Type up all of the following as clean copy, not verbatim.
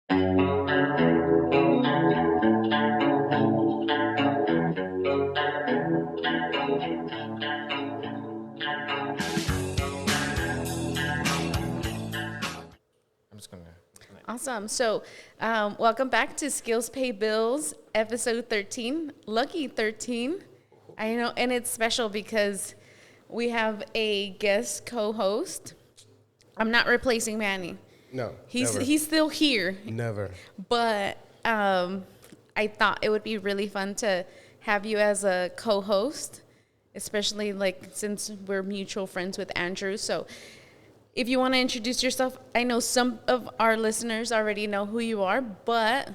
I'm just gonna. Awesome. So, welcome back to Skills Pay Bills, episode 13. Lucky 13. I know, and it's special because we have a guest co-host. I'm not replacing Manny. No, He's never. he's still here, Never. but I thought it would be really fun to have you as a co-host, especially like since we're mutual friends with Andrew. So, if you want to introduce yourself, I know some of our listeners already know who you are, but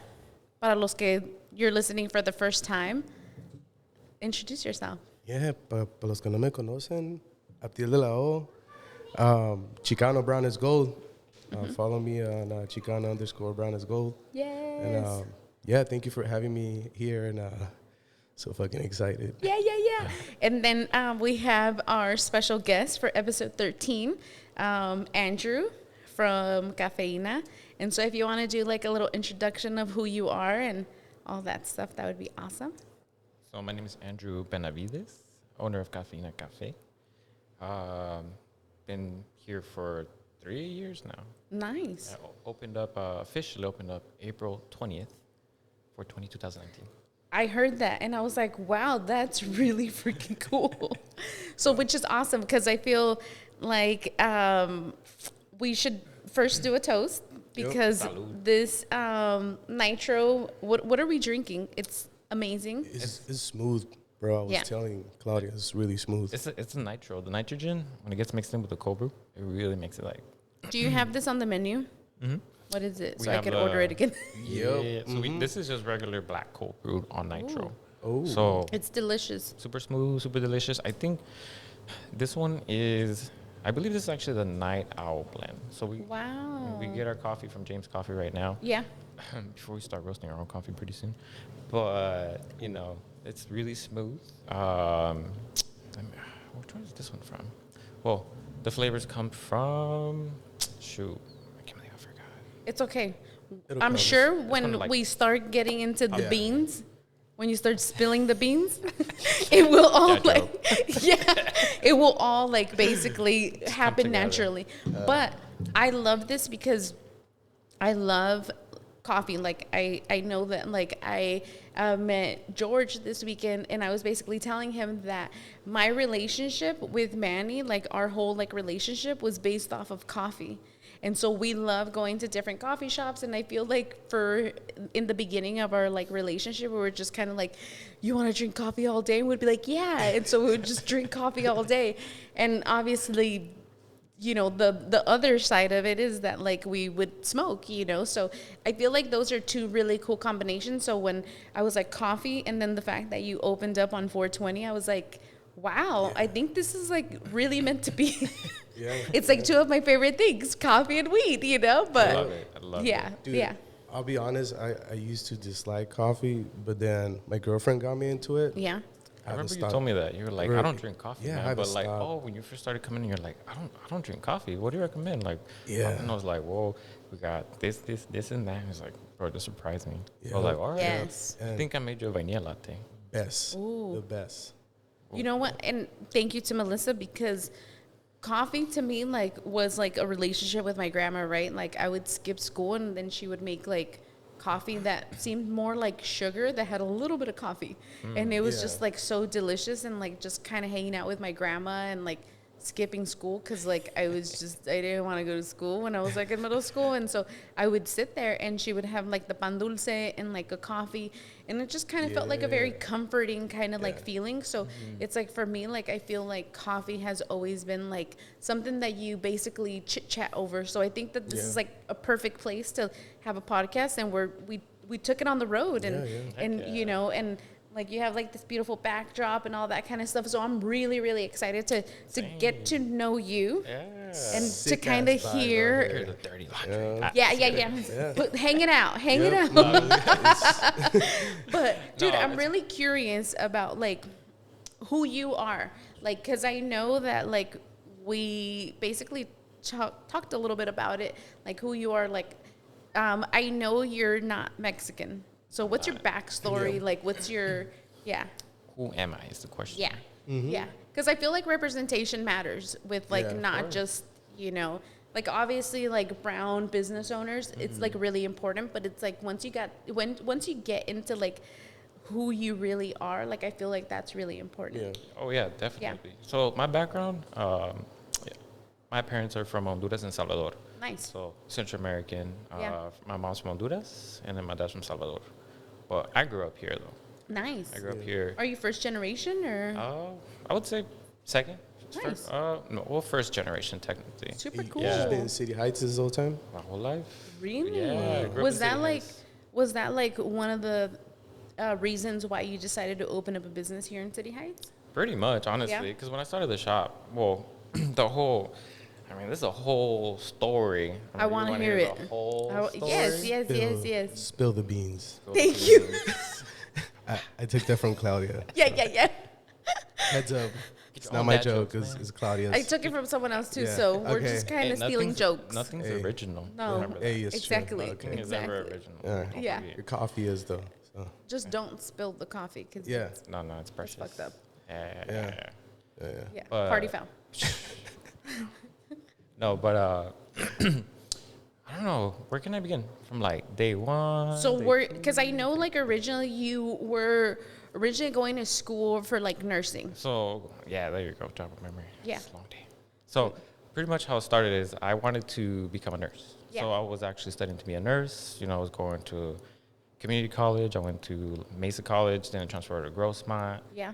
para los que you're listening for the first time, introduce yourself. Yeah, para los que no me conocen, Abdiel de la O, Chicano Brown is Gold. Follow me on Chicano_Brown is Gold. Yes. And yeah, thank you for having me here, and so fucking excited. Yeah. And then we have our special guest for episode 13, Andrew from Cafeina. And so if you want to do like a little introduction of who you are and all that stuff, that would be awesome. So my name is Andrew Benavides, owner of Cafeina Cafe. Been here for 3 years now. Nice. Officially opened up April 20th for 2019. I heard that and I was like, wow, that's really freaking cool. So, which is awesome because I feel like we should first do a toast because Salud. this nitro, what are we drinking? It's amazing. It's smooth, bro. I was Yeah. telling Claudia, it's really smooth. It's a nitro. The nitrogen, when it gets mixed in with the cold brew, it really makes it like. Do you have this on the menu? Mm-hmm. What is it? We So I have can the- order it again. Yeah. So this is just regular black cold brew on nitro. Oh, So It's delicious. super smooth, super delicious. I think this one is. I believe this is actually the Night Owl blend. So Wow. we get our coffee from James Coffee right now. Yeah. Before we start roasting our own coffee pretty soon. But, it's really smooth. Which one is this one from? Well, the flavors come from, I can't believe I forgot. It's okay. It'll I'm come. sure one when like- we start getting into the Yeah. beans, when you start spilling the beans, it will all Yeah, it will all like basically happen together. naturally. But I love this because I love coffee. Like I know that like I met George this weekend and I was basically telling him that my relationship with Manny, like our whole like relationship was based off of coffee. And so we love going to different coffee shops. And I feel like in the beginning of our like relationship, we were just kind of like, you want to drink coffee all day? And we'd be like, yeah. And so we would just drink coffee all day. And obviously, the other side of it is that like we would smoke, so I feel like those are two really cool combinations. So when I was like coffee and then the fact that you opened up on 420, I was like, wow, I think this is like really meant to be. Yeah. It's like two of my favorite things, coffee and weed, but I love it. I love yeah, it. Dude, yeah, I'll be honest, I used to dislike coffee, but then my girlfriend got me into it. yeah. I remember you stopped. told me that. You were like, I Really? don't drink coffee, Yeah, I man. had to But like, stop. when you first started coming in, you're like, I don't drink coffee. What do you recommend? Like, Yeah. And I was like, whoa, we got this, and that. He's like, bro, this surprised me. I Yeah. was like, all right. Yes. I And think I made you a vanilla latte. best. Ooh. The best. You know what? And thank you to Melissa because coffee to me like was like a relationship with my grandma, right? Like I would skip school and then she would make like coffee that seemed more like sugar that had a little bit of coffee. And it was Yeah. just like so delicious and like just kind of hanging out with my grandma and like skipping school because like I didn't want to go to school when I was like in middle school, and so I would sit there and she would have like the pan dulce and like a coffee, and it just kind of felt like a very Yeah. comforting kind of like Yeah. feeling. So it's like for me, like I feel like coffee has always been like something that you basically chit chat over. So I think that this Yeah. is like a perfect place to have a podcast, and we took it on the road, and Yeah, yeah. and Heck you know, and like you have like this beautiful backdrop and all that kind of stuff. So I'm really, really excited to get to know you Yeah. and to Sick kind of ass vibe out hear. You're here. the dirty laundry. Yeah. Yeah. But hang it out. Yep. But dude, No, I'm it's- really curious about like who you are, like, cause I know that like we basically talked a little bit about it, like who you are, like I know you're not Mexican. So what's your backstory? Yeah. Like, what's your, yeah. Who am I is the question. Yeah. Yeah. Because I feel like representation matters with like Yeah, of not course. just, you know, like obviously like brown business owners, it's like really important, but it's like once you get into like who you really are, like I feel like that's really important. Yeah. Oh yeah, definitely. So my background, yeah, my parents are from Honduras and Salvador. Nice. So Central American. Yeah. My mom's from Honduras, and then my dad's from Salvador. But I grew up here though. Nice. I grew up here. Are you first generation or I would say second. Nice. No, well, first generation technically. super You cool? just been in City Heights this whole time? My whole life. Really? Yeah. I grew up Was in that City like Heights. was that like one of the reasons why you decided to open up a business here in City Heights? Pretty much, honestly, because when I started the shop, well, this is a whole story. I mean, want you to wanna hear it. the whole Yes, story? yes. Spill the beans. Thank you. I took that from Claudia. Yeah. Heads up. It's Own not my that joke. jokes, man. It's Claudia's. I took it from someone else too, Yeah. so we're Okay. just kind Hey, of stealing nothing's- jokes. Nothing's Hey. original. No. Remember that. Hey, it's Exactly. true. Okay. Nothing is ever Exactly. original. All right. Don't Yeah. forget. Your coffee is though. So. Just don't spill the coffee because Yeah. No, it's precious. fucked up. Yeah. Yeah, But- party foul. No, but I don't know. Where can I begin? From like day one. So day we're because I know like originally you were originally going to school for like nursing. So yeah, there you go. Drop of memory. Yeah. It's a long day. So pretty much how it started is I wanted to become a nurse. Yeah. So I was actually studying to be a nurse. You know, I was going to community college. I went to Mesa College, then I transferred to Grossmont. Yeah,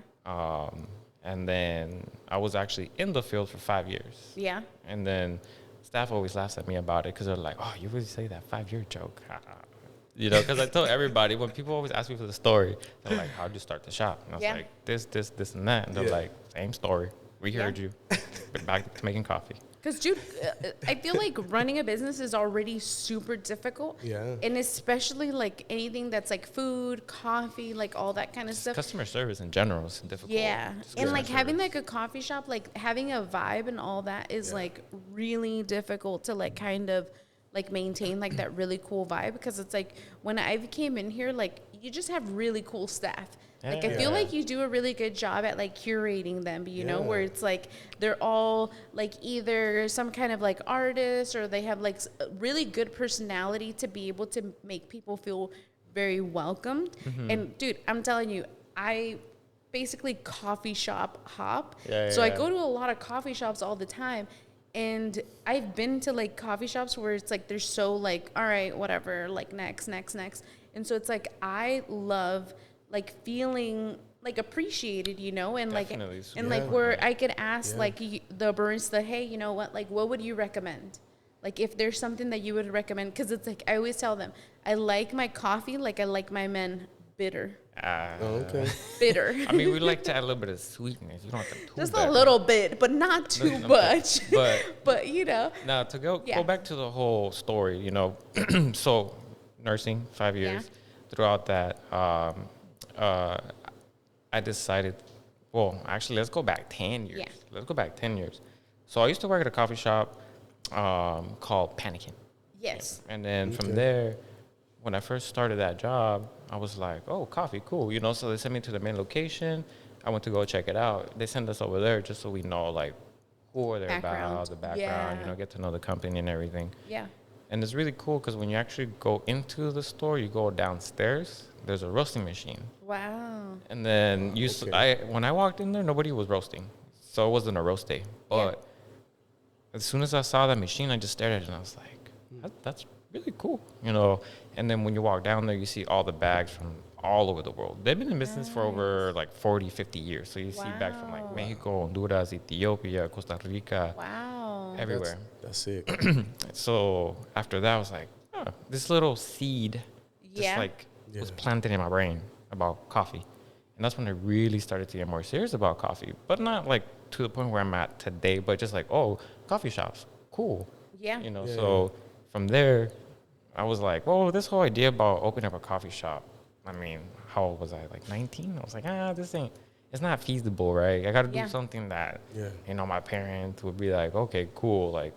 And then I was actually in the field for 5 years. yeah. And then staff always laughs at me about it because they're like, "Oh, you really say that 5-year joke?" You know, because I tell everybody when people always ask me for the story, they're like, "How'd you start the shop?" And I was Yeah. like, this, and that. And they're Yeah. like, "Same story. We Yeah. heard you. But back to making coffee." Because, dude, I feel like running a business is already super difficult. Yeah. And especially like anything that's like food, coffee, like all that kind of stuff. Customer service in general is difficult. Yeah. Just And customer like having service. like a coffee shop, like having a vibe and all that is like really difficult to like kind of like maintain like that really cool vibe. Because it's like when I came in here, like you just have really cool staff. Like I feel Yeah. like you do a really good job at like curating them, you know, Yeah. where it's like they're all like either some kind of like artist or they have like a really good personality to be able to make people feel very welcomed. And dude, I'm telling you, I basically coffee shop hop. Yeah, So I yeah. go to a lot of coffee shops all the time. And I've been to like coffee shops where it's like they're so like, all right, whatever, like next. And so it's like I love like feeling like appreciated, you know, and Definitely, like super and like Yeah. where I could ask Yeah. like the barista, hey, you know what, like what would you recommend? Like if there's something that you would recommend, because it's like I always tell them I like my coffee like I like my men bitter. Oh, okay. Bitter. I mean, we like to add a little bit of sweetness. You don't have to too Just bad. a little bit, but not too no, much. but- but you know. Now to Yeah. go back to the whole story, you know, so nursing 5 years. Yeah. Throughout that, I decided. Well, actually, let's go back 10 years. Yeah. Let's go back 10 years. So I used to work at a coffee shop called Panicking, Yes. and then from Okay. there, when I first started that job, I was like, "Oh, coffee, cool," you know. So they sent me to the main location. I went to go check it out. They sent us over there just so we know like who are they Background. about, the background, Yeah. you know, get to know the company and everything. Yeah. And it's really cool because when you actually go into the store, you go downstairs. There's a roasting machine, Wow. and then Okay. when I walked in there, nobody was roasting, so it wasn't a roast day. But as soon as I saw that machine, I just stared at it and I was like, "That's really cool," you know. And then when you walk down there, you see all the bags from all over the world. They've been in business for over like 40, 50 years. So you see bags from like Wow. Mexico, Honduras, Ethiopia, Costa Rica, Wow. everywhere. That's sick. So after that, I was like, oh, this little seed just Yeah. like was Yeah. planted in my brain about coffee. And that's when I really started to get more serious about coffee, but not like to the point where I'm at today, but just like, oh, coffee shops, cool. Yeah. You know, Yeah. so from there, I was like, well, this whole idea about opening up a coffee shop, I mean, how old was I? Like 19? I was like, it's not feasible, right? I got to do Yeah. something that, Yeah. you know, my parents would be like, okay, cool, like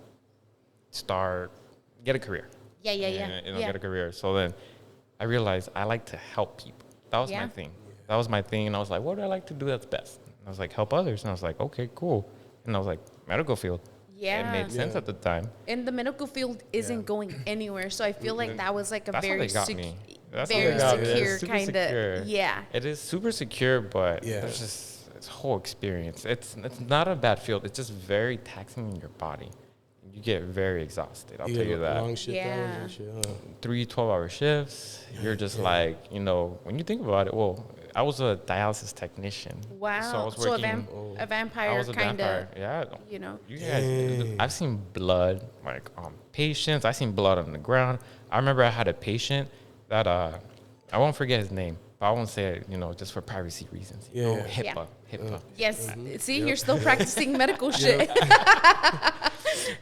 get a career. Yeah, yeah, yeah. And, Yeah. get a career. So then I realized I like to help people. That was Yeah. my thing. That was my thing. And I was like, what do I like to do that's best? And I was like, help others. And I was like, okay, cool. And I was like, medical field. Yeah. It made sense Yeah. at the time. And the medical field isn't going anywhere, so I feel like that was like a That's how very they got me. That's how very they got me. secure It's super kind secure. of. Yeah. It is super secure, but Yeah. there's just it's whole experience. It's not a bad field. It's just very taxing in your body. You get very exhausted. I'll tell you that. Long shift Yeah. hours and shit, huh? 3 12-hour shifts. You're just like, when you think about it, well, I was a dialysis technician. Wow. So I was So working. a I vampire was a kind vampire. of. Yeah. You know. You guys, Dang. I've seen blood like on patients. I've seen blood on the ground. I remember I had a patient that I won't forget his name, but I won't say it, just for privacy reasons. Yeah. HIPAA. HIPAA. Yes. See, you're still practicing medical shit.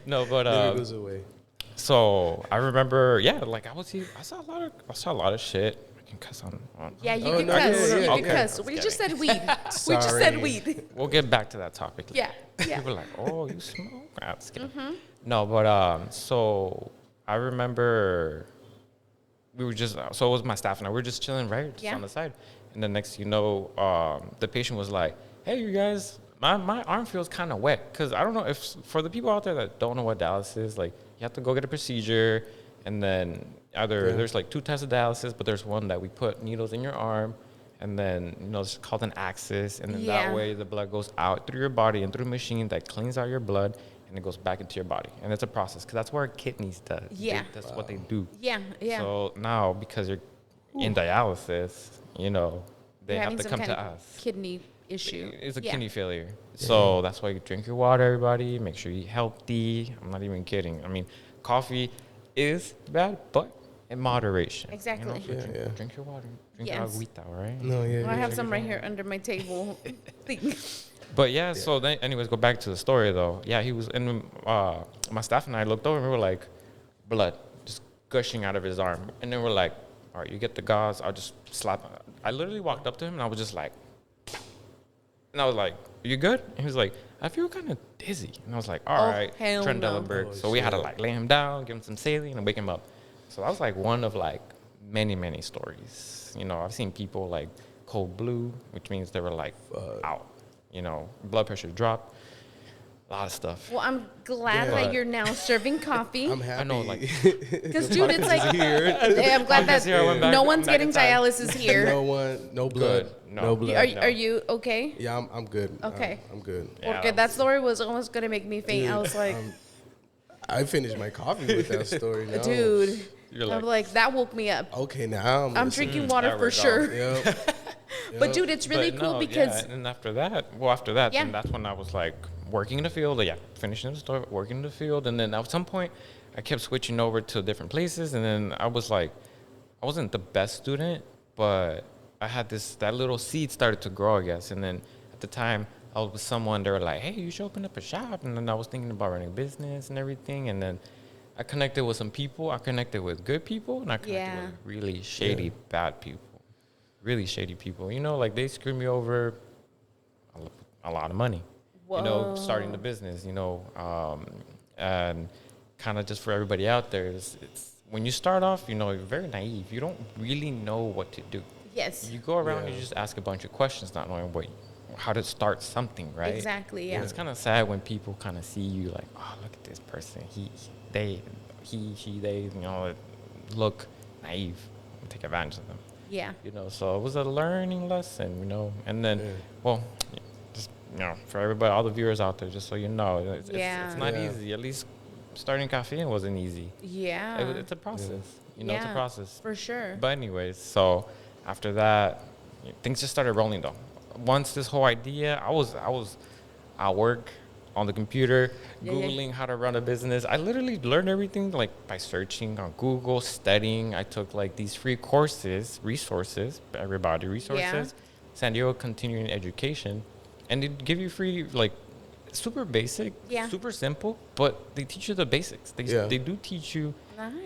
No, but Never goes away. so I remember, like I saw a lot of shit. I can cuss on. Yeah, you Oh, can no, cuss. yeah, You yeah, can yeah. cuss. We just said weed. We just said Sorry. weed. We'll get back to that topic. Yeah. Yeah. People are like, oh, you smoke? Nah, just kidding. No, but so I remember we were just, so it was my staff and I, we were just chilling, right? Just Yeah. on the side. And then next, the patient was like, hey, you guys, my arm feels kind of wet. Because I don't know if, for the people out there that don't know what dialysis is, like, you have to go get a procedure. And then there's like 2 types of dialysis, but there's one that we put needles in your arm. And then, it's called an axis. And then that way the blood goes out through your body and through a machine that cleans out your blood. And it goes back into your body. And it's a process. Because that's where kidneys does. Yeah. That's what they do. Yeah. Yeah. So now, because you're in dialysis, they You're have having to some come kind to of us. kidney issue. It's a Yeah. kidney failure. So that's why you drink your water, everybody. Make sure you eat healthy. I'm not even kidding. I mean, coffee is bad, but in moderation. Exactly. So Yeah, drink your water. Drink Yes. agüita, right? No, yeah. Well, I yeah. have some right here under my table. Thing. But yeah, so then, anyways, go back to the story though. Yeah, he was, and my staff and I looked over and we were like, blood just gushing out of his arm. And then we're like, all right, you get the gauze, I'll just slap. I literally walked up to him and I was just like, and I was like, you good? And he was like, I feel kind of dizzy. And I was like, all right, hell no. Trendelenburg. Oh, So we had to shit. like lay him down, give him some saline and wake him up. So that was like one of like many, many stories. I've seen people like cold blue, which means they were like out. Blood pressure dropped. A lot of stuff. Well, I'm glad Yeah. that you're now serving coffee. I'm happy. I know, like, Because, dude, it's like, here. yeah, I'm glad that Here, I went back- no I'm one's back getting in time. dialysis here. no blood. Good. No. No blood. Are you okay? Yeah, I'm good. Okay. I'm good. Yeah, Porque that story was almost going to make me faint. I was like, I finished my coffee with that story now. dude. You're I'm like, that woke me up. Okay, now I'm listening. drinking water There for we go. sure. Yep. But, dude, it's really But cool no, because, yeah, and after that, Yeah. then that's when I was like working in the field. Yeah, finishing the store, working in the field, and then at some point, I kept switching over to different places, and then I was like, I wasn't the best student, but I had that little seed started to grow, I guess. And then at the time, I was with someone. They were like, "Hey, you should open up a shop," and then I was thinking about running a business and everything, and then I connected with some people. I connected with good people, and I connected Yeah. with really shady, bad people. Really shady people. Like they screwed me over a lot of money. Whoa. Starting the business, and kind of just for everybody out there, it's when you start off, you're very naive. You don't really know what to do. yes, You go around, Yeah. you just ask a bunch of questions, not knowing how to start something, right? exactly, yeah. It's kind of sad when people kind of see you like, oh, look at this person. They look naive and take advantage of them. Yeah. So it was a learning lesson, and then, Yeah. well, just, for everybody, all the viewers out there, just so you know, it's Yeah. not Yeah. easy. At least starting Cafeina wasn't easy. Yeah. It's a process, it's a Yeah, process. for sure. But anyways, so after that, things just started rolling though. Once this whole idea, I was at work on the computer, Yeah, yeah. Googling how to run a business. I literally learned everything like by searching on Google, studying. I took like these free resources, everybody resources, San Diego Continuing Education, and they give you free, like, super basic, Yeah. super simple, but they teach you the basics. They do teach you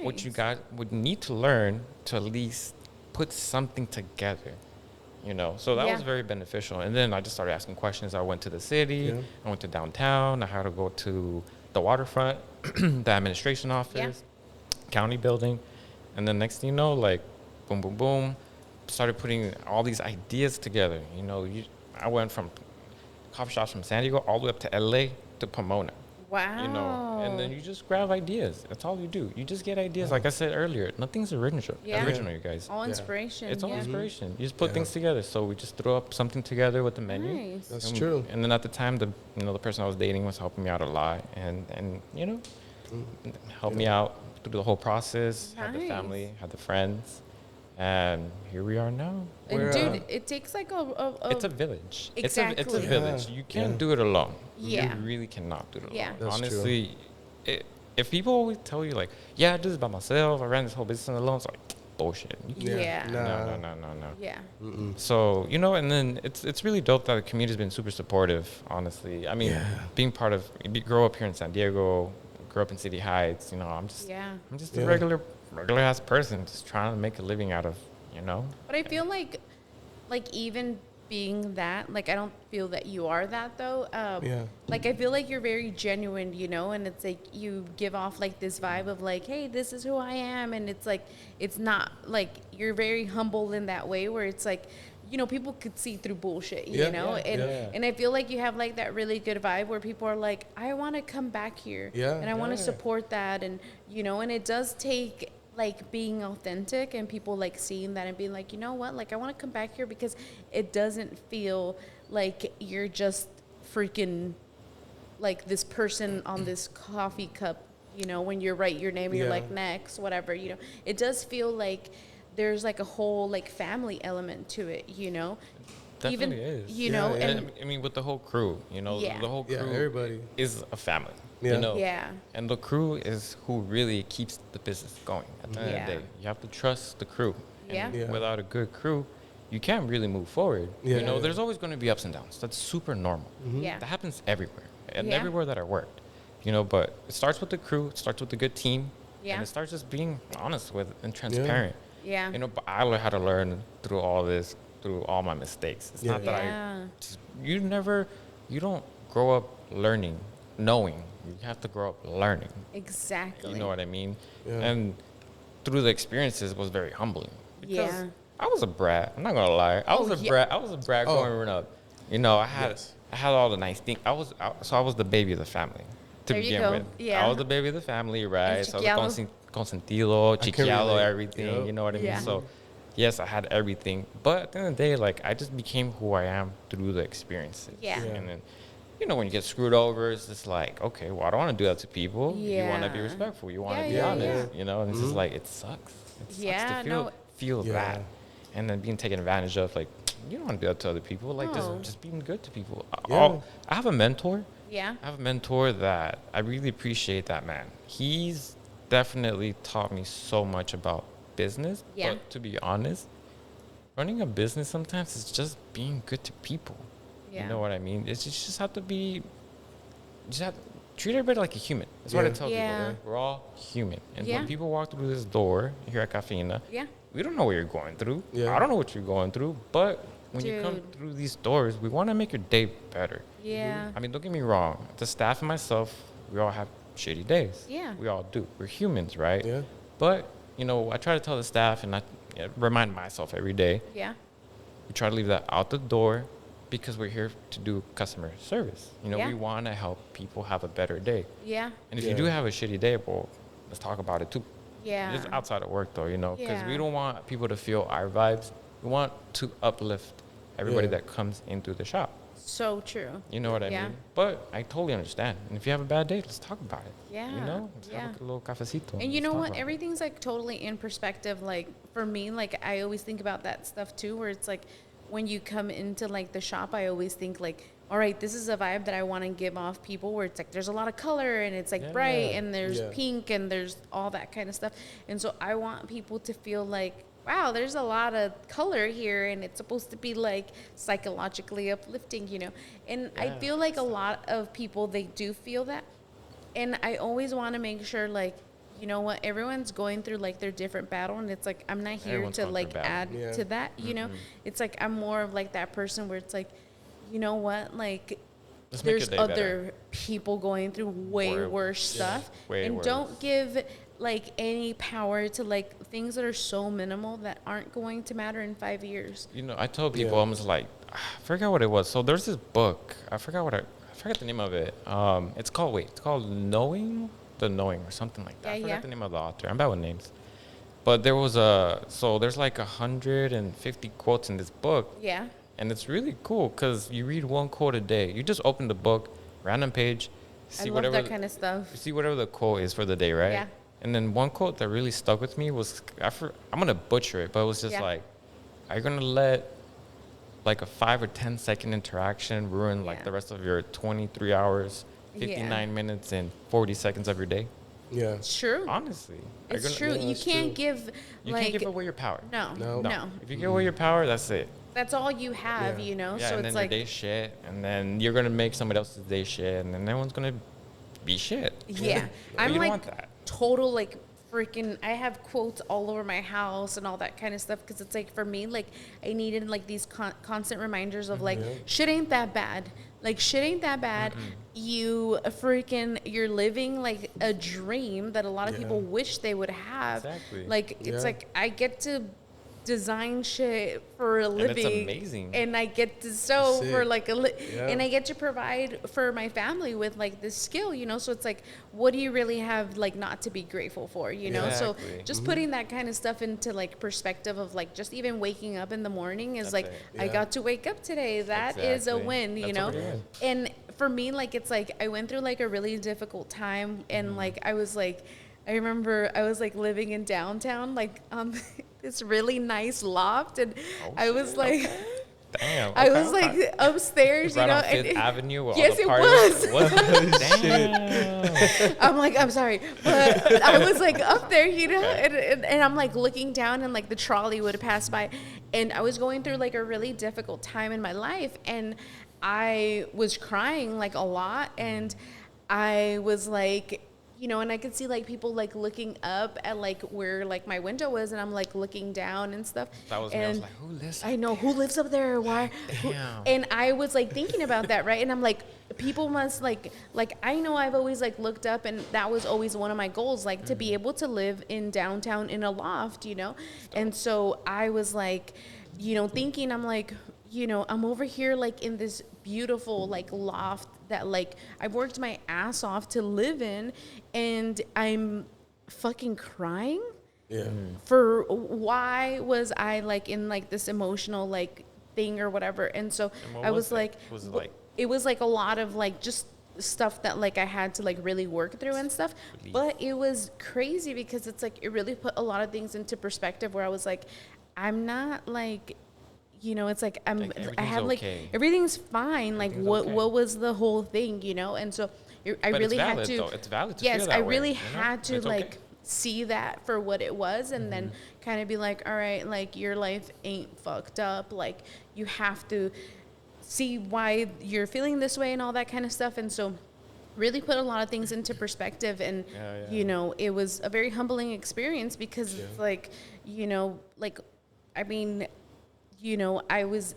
what you Nice. would need to learn to at least put something together. So that Yeah. was very beneficial. And then I just started asking questions. I went to the city, Yeah. I went to downtown, I had to go to the waterfront, the administration office, county building. And then next thing you know, like, boom, boom, boom, started putting all these ideas together. You know, I went from coffee shops from San Diego all the way up to LA to Pomona. Wow. You know, and then you just grab ideas. That's all you do. You just get ideas. Like I said earlier, nothing's original. Yeah. Original, you guys. All inspiration. It's all yeah. inspiration. You just put things together. So we just threw up something together with the menu. Nice. That's And- true. And then at the time, the person I was dating was helping me out a lot, and you know, helped me out through the whole process. Had the Nice. family, had the friends, and here we are now. And Where, dude, it takes like a It's a village. It's Exactly. a village. Yeah. You can't Yeah. do it alone. Yeah. You really cannot do it alone. Yeah. That's true. Honestly, if people always tell you like, yeah, I do this by myself, I ran this whole business alone, it's like bullshit. Yeah. Nah. No. yeah. So, you know, and then it's really dope that the community's been super supportive, honestly. I mean, being part of, grow up here in San Diego, grow up in City Heights, you know, I'm just a Yeah. regular ass person just trying to make a living out of, you know. But I feel like even being that, like, I don't feel that you are that though. Yeah. Like, I feel like you're very genuine, you know, and it's like you give off like this vibe of like, hey, this is who I am. And it's like, it's not like you're very humble in that way where it's like, you know, people could see through bullshit, you Yeah, know? yeah, and yeah. and I feel like you have like that really good vibe where people are like, I want to come back here. Yeah. And I want to Yeah. support that. And, you know, and it does take like being authentic and people like seeing that and being like, you know what, like I want to come back here because it doesn't feel like you're just freaking like this person on this coffee cup, you know, when you write your name and you're Yeah. like next, whatever, you know. It does feel like there's like a whole like family element to it, you know. Definitely is. You Yeah, know, yeah. and I mean, with the whole crew, you know, Yeah. the whole crew Yeah, everybody. is a family. Yeah. You know, yeah. and the crew is who really keeps the business going. At the end of the Yeah. day, you have to trust the crew. Yeah. And Yeah. without a good crew, you can't really move forward. Yeah. You know, Yeah. there's always going to be ups and downs. That's super normal. Yeah. That happens everywhere, and Yeah. everywhere that I worked. You know, but it starts with the crew. It starts with a good team. Yeah. And it starts just being honest with and transparent. Yeah. You know, but I had to learn through all this, through all my mistakes. It's not that Yeah. you don't grow up learning, knowing. You have to grow up learning. Exactly. You know what I mean? Yeah. And through the experiences, it was very humbling. Because Yeah. I was a brat. I'm not gonna lie. I was a yeah. brat. I was a brat Oh. growing up. You know, I Yes. had all the nice things. I was the baby of the family. To There you begin go. with, Yeah. I was the baby of the family, right? So I chiquialo. was consentido, can chiquialo, relate. everything. Yep. You know what I mean? Yeah. So, yes, I had everything. But at the end of the day, like I just became who I am through the experiences. Yeah. Yeah. And then, you know, when you get screwed over, it's just like, okay, well, I don't want to do that to people. You want to be Yeah. respectful. You want to Yeah, be yeah, honest. You know, and it's just like it sucks. It sucks Yeah, to no. feel Yeah. that, and then being taken advantage of. Like, you don't want to do that to other people. Like, No. just being good to people. Yeah. I have a mentor. Yeah. I have a mentor that I really appreciate. That man, he's definitely taught me so much about business. Yeah. But to be honest, running a business sometimes is just being good to people. Yeah. You know what I mean? It's just have to be, just have treat everybody like a human. That's what I Yeah. tell Yeah. people. We're all human. And Yeah. when people walk through this door here at Cafeina, Yeah. we don't know what you're going through. Yeah. I don't know what you're going through. But when you come Dude. through these doors, we want to make your day better. Yeah. I mean, don't get me wrong. The staff and myself, we all have shitty days. Yeah. We all do. We're humans, right? Yeah. But, you know, I try to tell the staff and I remind myself every day, Yeah. we try to leave that out the door because we're here to do customer service. You know, Yeah. we want to help people have a better day. Yeah. And if you Yeah. do have a shitty day, well, let's talk about it too. Yeah. It's outside of work though, you know, because Yeah. we don't want people to feel our vibes. We want to uplift everybody Yeah. that comes into the shop. So true. You know what I Yeah. mean? But I totally understand. And if you have a bad day, let's talk about it. Yeah. You know? Let's Yeah. have a little cafecito. And you Let's know talk what? about it. Everything's like totally in perspective. Like for me, like I always think about that stuff too, where it's like when you come into like the shop, I always think like, all right, this is a vibe that I want to give off people where it's like there's a lot of color and it's like Yeah. bright and there's Yeah. pink and there's all that kind of stuff. And so I want people to feel like, wow, there's a lot of color here and it's supposed to be like psychologically uplifting, you know? And I Yeah. feel like a lot of people, they do feel that. And I always want to make sure like, you know what, everyone's going through like their different battle and it's like I'm not here Everyone's to going like through a battle. add Yeah. to that, you know. It's like I'm more of like that person where it's like, you know what, like Let's make there's your day other better. people going through way Way- worse yeah, stuff way and worse. don't give like any power to like things that are so minimal that aren't going to matter in 5 years. You know, I told people, I was like, I forgot what it was. So there's this book. I forgot the name of it. It's called Knowing the Knowing or something like that. I forgot the name of the author. I'm bad with names. But there's like 150 quotes in this book. Yeah. And it's really cool because you read one quote a day. You just open the book, random page, I love that kind of stuff. see whatever the quote is for the day, right? Yeah. And then one quote that really stuck with me was, I'm going to butcher it, but it was just like, are you going to let like a 5 or 10 second interaction ruin like the rest of your 23 hours, 59 minutes, and 40 seconds of your day? Yeah. It's true. Honestly. It's true. You can't give You can't give away your power. No. If you give away your power, that's it. That's all you have, you know? Yeah, so and it's then like your day shit, and then you're going to make somebody else's day shit, and then everyone's going to be shit. Yeah. I'm I'm like like total like freaking, I have quotes all over my house and all that kind of stuff because it's like for me, like I needed like these constant reminders of like shit ain't that bad. Like shit ain't that bad. You're living like a dream that a lot of people wish they would have. Exactly. Like it's like I get to design shit for a living, it's amazing, and I get to sew for like and I get to provide for my family with like this skill, you know. So it's like, what do you really have like not to be grateful for, you know? So just putting that kind of stuff into like perspective of like just even waking up in the morning is like I got to wake up today. That is a win, you know. And for me, like it's like I went through like a really difficult time, and like I remember I was like living in downtown, like this really nice loft, and I was like, damn, I was like upstairs, you know, on Fifth Avenue. Yes, it was. Damn. I'm like, I'm sorry, but I was like up there, you know, and I'm like looking down, and like the trolley would pass by, and I was going through like a really difficult time in my life, and I was crying like a lot, and I was like, you know, and I could see like people like looking up at like where like my window was, and I'm like looking down and stuff. That was me. I was like, who lives? I know, who lives up there? Why? And I was like thinking about that, right? And I'm like, people must like I know I've always like looked up, and that was always one of my goals, like to be able to live in downtown in a loft, you know. And so I was like, you know, thinking, I'm like, you know, I'm over here like in this beautiful like loft that like I've worked my ass off to live in, and I'm fucking crying for why was I like in like this emotional like thing or whatever. And so I was like, it was like a lot of like just stuff that like I had to like really work through and stuff. But it was crazy because it's like it really put a lot of things into perspective where I was like, I'm not like, you know, it's like I have like everything's fine. Like what was the whole thing, you know? And so I really had to. Though. It's valid to yes, feel that I way, really you know? had to like see that for what it was, and then kind of be like, all right, like your life ain't fucked up. Like you have to see why you're feeling this way and all that kind of stuff. And so really put a lot of things into perspective, and you know, it was a very humbling experience because it's like, you know, like I mean, you know, I was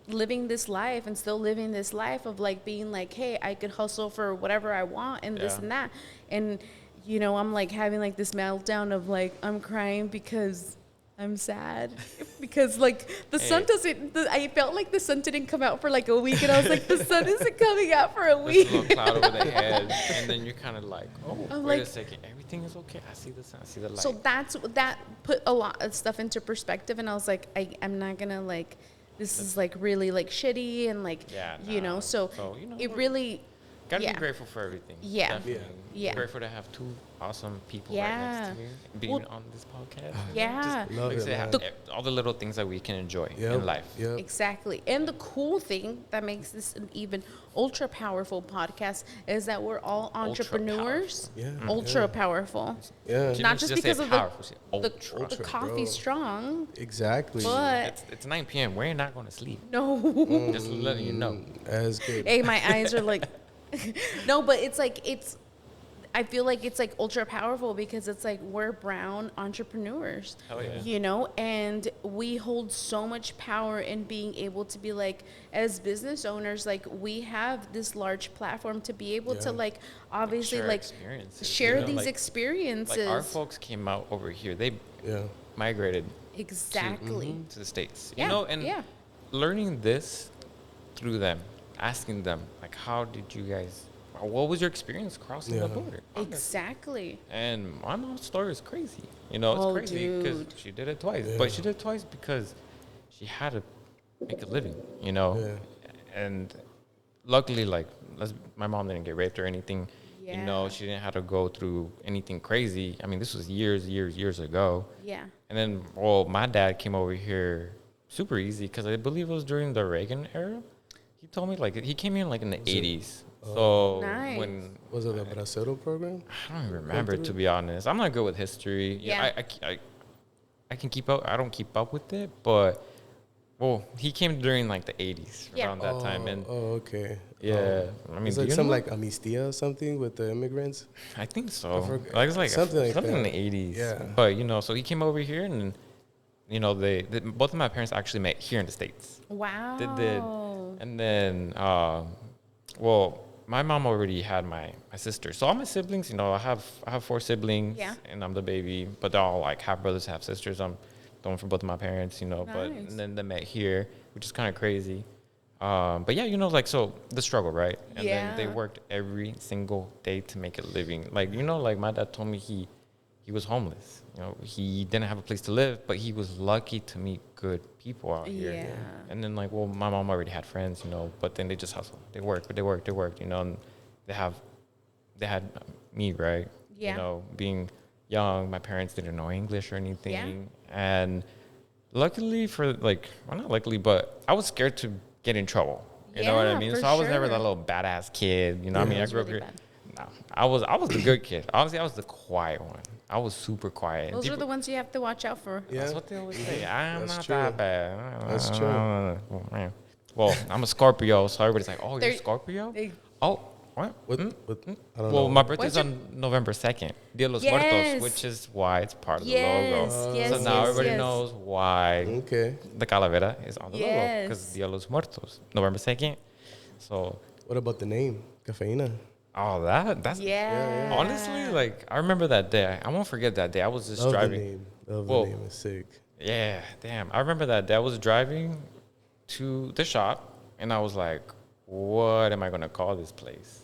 living this life and still living this life of like being like, hey, I could hustle for whatever I want and this and that. And, you know, I'm like having like this meltdown of like, I'm crying because I'm sad because like the sun doesn't, I felt like the sun didn't come out for like a week, and I was like, the sun isn't coming out for a week. There's a little cloud over their head, and then you're kind of like, oh, I'm wait like, a second, everything is okay. I see the sun, I see the light. So that put a lot of stuff into perspective, and I was like, I'm not gonna like, this is like really like shitty and like, you know, so you know, it really. Gotta be grateful for everything. Definitely. Grateful to have two awesome people right next to me being on this podcast. All the little things that we can enjoy in life. Exactly. And the cool thing that makes this an even ultra powerful podcast is that we're all entrepreneurs. Ultra powerful. Not just because of the coffee strong. Exactly. But it's 9 p.m. We're not going to sleep. No. Just letting you know. That's good. Hey, my eyes are like... No, but it's like, I feel like it's like ultra powerful because it's like we're brown entrepreneurs. Hell yeah. You know, and we hold so much power in being able to be like, as business owners, like we have this large platform to be able to like obviously Share like experiences, share you know, these like experiences. our folks came out over here. They Yeah. migrated Exactly. to the States. Yeah, You know, and yeah. learning this through them, asking them, like, how did you guys, what was your experience crossing the Yeah. border? Exactly. And my mom's story is crazy. You know, it's Oh, crazy because dude. she did it twice. Yeah. But she did it twice because she had to make a living, you know? Yeah. And luckily, like, my mom didn't get raped or anything. You know, Yeah. she didn't have to go through anything crazy. I mean, this was years ago. Yeah. And then, well, my dad came over here super easy because I believe it was during the Reagan era. He told me, like, he came in, like, in the 80s. So Nice. when Was it the Bracero program? I don't even remember, to be honest. I'm not good with history. Yeah. I can keep up. I don't keep up with it, but well, he came during like the 80s, Yeah. around that time, and Okay. yeah, I mean, It's do like you some know? like amnistía or something with the immigrants. I think so. forget. Like it's like Something something, like in that. the 80s. Yeah. But you know, so he came over here, and you know, both of my parents actually met here in the States. Wow. They did, and then well, my mom already had my sister. So all my siblings, you know, I have 4 siblings, Yeah. and I'm the baby. But they're all like half brothers, half sisters. I'm the one for both of my parents, you know. But Nice. and then they met here, which is kind of crazy. But yeah, you know, like so the struggle, right? And then they Yeah. worked every single day to make a living. Like you know, like my dad told me he was homeless. You know, he didn't have a place to live, but he was lucky to meet good people out here. Yeah. And then like, well, my mom already had friends, you know, but then they just hustled. They worked, you know, and they had me, right? Yeah. You know, being young, my parents didn't know English or anything. And luckily for like, well, not luckily, but I was scared to get in trouble. You know what I Yeah, mean? for So I was never sure. that little badass kid. You know what I mean? I That's grew up really here. bad. No, I was the good kid. Honestly, I was the quiet one. I was super quiet. Those are People- the ones you have to watch out for. Yeah. That's what they always say. I'm That's not true. that bad. That's true. Well, I'm a Scorpio, so everybody's like, "Oh, you're They're- a Scorpio?" they- Oh, what? What? Hmm? What? I don't Well, know. my birthday's What's your- on November 2nd, Dia de los Yes. Muertos, which is why it's part of the Yes, logo. yes, So now yes, everybody yes. knows why Okay. the calavera is on the logo, because Yes. Dia de los Muertos, November 2nd. So, What about the name? Cafeina. oh, that's Yeah. honestly, like, I remember that day. I won't forget that day. I was just Love driving. the name. Love Whoa. the name. It's sick. Yeah, damn. I remember that day. I was driving to the shop, and I was like, what am I going to call this place?